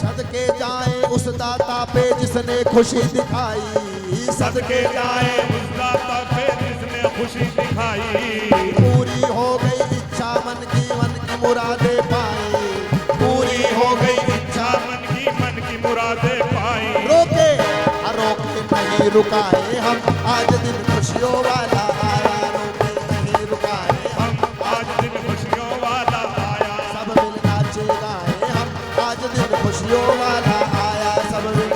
S1: सदके जाए उस दाता पे जिसने खुशी दिखाई।
S2: सदके जाए उस दाता पे जिसने खुशी दिखाई।
S1: पूरी हो गई इच्छा मन की मुरादे पाई। रुकाए हम, आज दिन खुशियों वाला आया, रोके नहीं रुकाए हम,
S2: आज दिन खुशियों वाला आया,
S1: सब मिल नाचे गाए हम, आज दिन खुशियों वाला आया, सब मिल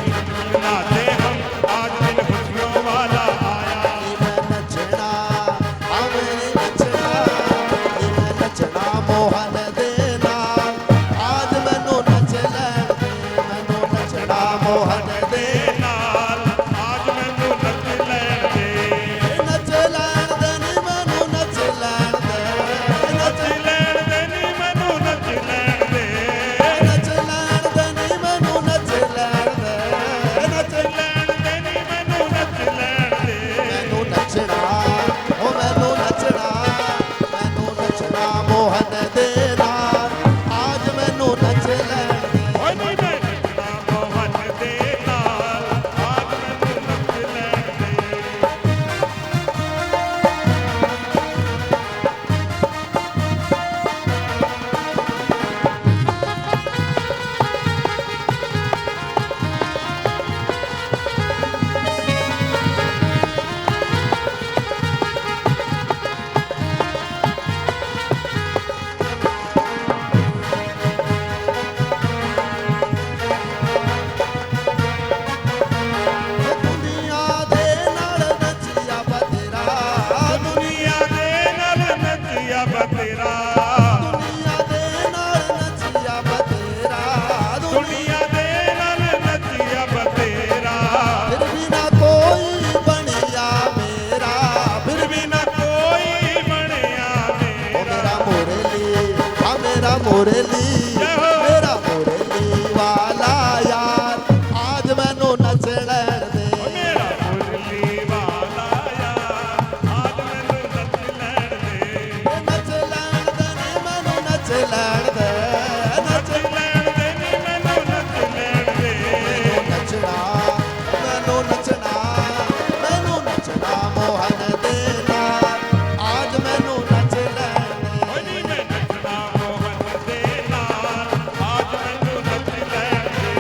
S2: नाचे हम, आज दिन खुशियों वाला आया।
S1: मैं नचना, मेरी नचना, मैं नचना मोहन देना, आज मैनू नच लैण दे, मैनू नचना मोहन दे,
S2: नाल आज मैनू नच लैण दे,
S1: नच लैण दे नी मैनू नच लैण दे,
S2: नच लैण दे नी मैनू नच लैण दे,
S1: नच लैण दे नी मैनू नच लैण दे, नच
S2: लैण दे नी मैनू नच लैण दे।
S1: मैनू नचना, ओ मैनू नचना, मैनू नचना मोहन देना, आज मैनू नच लैण दे।
S2: ओए नी मैं नचना मोहन दे नाल, आज मैनू नच लैण दे।
S1: दुनिया दे नाल नचिया बतेरा,
S2: दुनिया दे नाल नचिया बतेरा,
S1: दुनिया दे नाल नचिया बतेरा,
S2: दुनिया दे नाल नचिया बतेरा,
S1: फिर भी ना कोई बनिया मेरा, फिर
S2: फिर भी ना कोई बनिया
S1: ओ
S2: मेरा।
S1: मेरा मोरेली, हाँ मेरा मोरेली, मेरा मोरेली वाला यार, आज मैनू नच लैण दे।
S2: मेरा मुरली वाला यार, आज मैनू नच लैण दे,
S1: नच लैण दे नी मैनू नच लैण दे, नच
S2: नच लैण दे नी मैनू नच लैण दे।
S1: मैनू नचना, मैनू नचना, मैनू नचना मोहन देना, आज मैनू नच लैण दे।
S2: ओए नी मैं नचना मोहन दे नाल, आज मैनू नच लैण दे।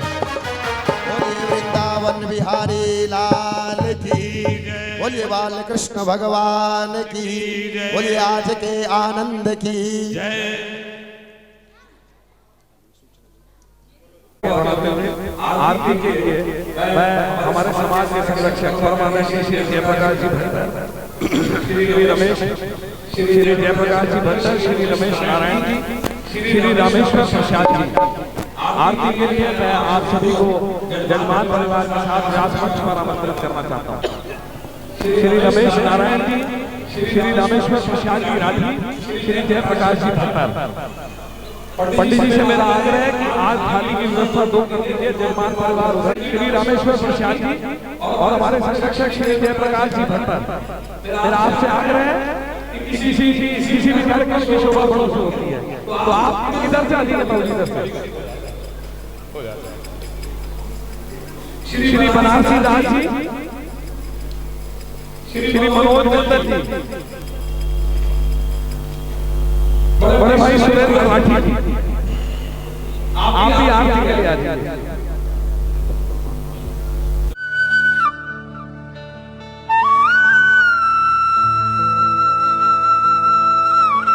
S1: बोलिए वृंदावन बिहारी लाल की, बोलिए बाल कृष्ण भगवान की, बोलिए आज के आनंद की।
S3: आरती के लिए मैं हमारे समाज के संरक्षक परमानंद श्री जयप्रकाश जी भट्टर, श्री रमेश, श्री जयप्रकाश जी भट्टर, श्री रमेश नारायण जी, श्री रामेश्वर प्रसाद जी। आरती के लिए मैं आप सभी को जजमान परिवार के साथ व्यास मंच पर आमंत्रित करना चाहता हूँ। श्री रमेश नारायण जी, श्री रामेश्वर प्रसाद जी राठी, श्री जयप्रकाश जी भट्टर। पंडित जी से मेरा आग्रह है कि आज थाली की व्यवस्था दो कर दीजिए। जजमान परिवार उधर, श्री रामेश्वर प्रसाद जी और हमारे संरक्षक श्री जयप्रकाश जी भट्टर। मेरा आपसे आग्रह है कि किसी भी कार्यक्रम की शोभा बड़ों से होती है, तो आप इधर से आइए, बताओ इधर से। श्री बनारसी दास जी, श्री मनोज मंदन जी, बड़े भाई सुरेंद्र राठी जी, आप भी आरती के लिए आ जाइए।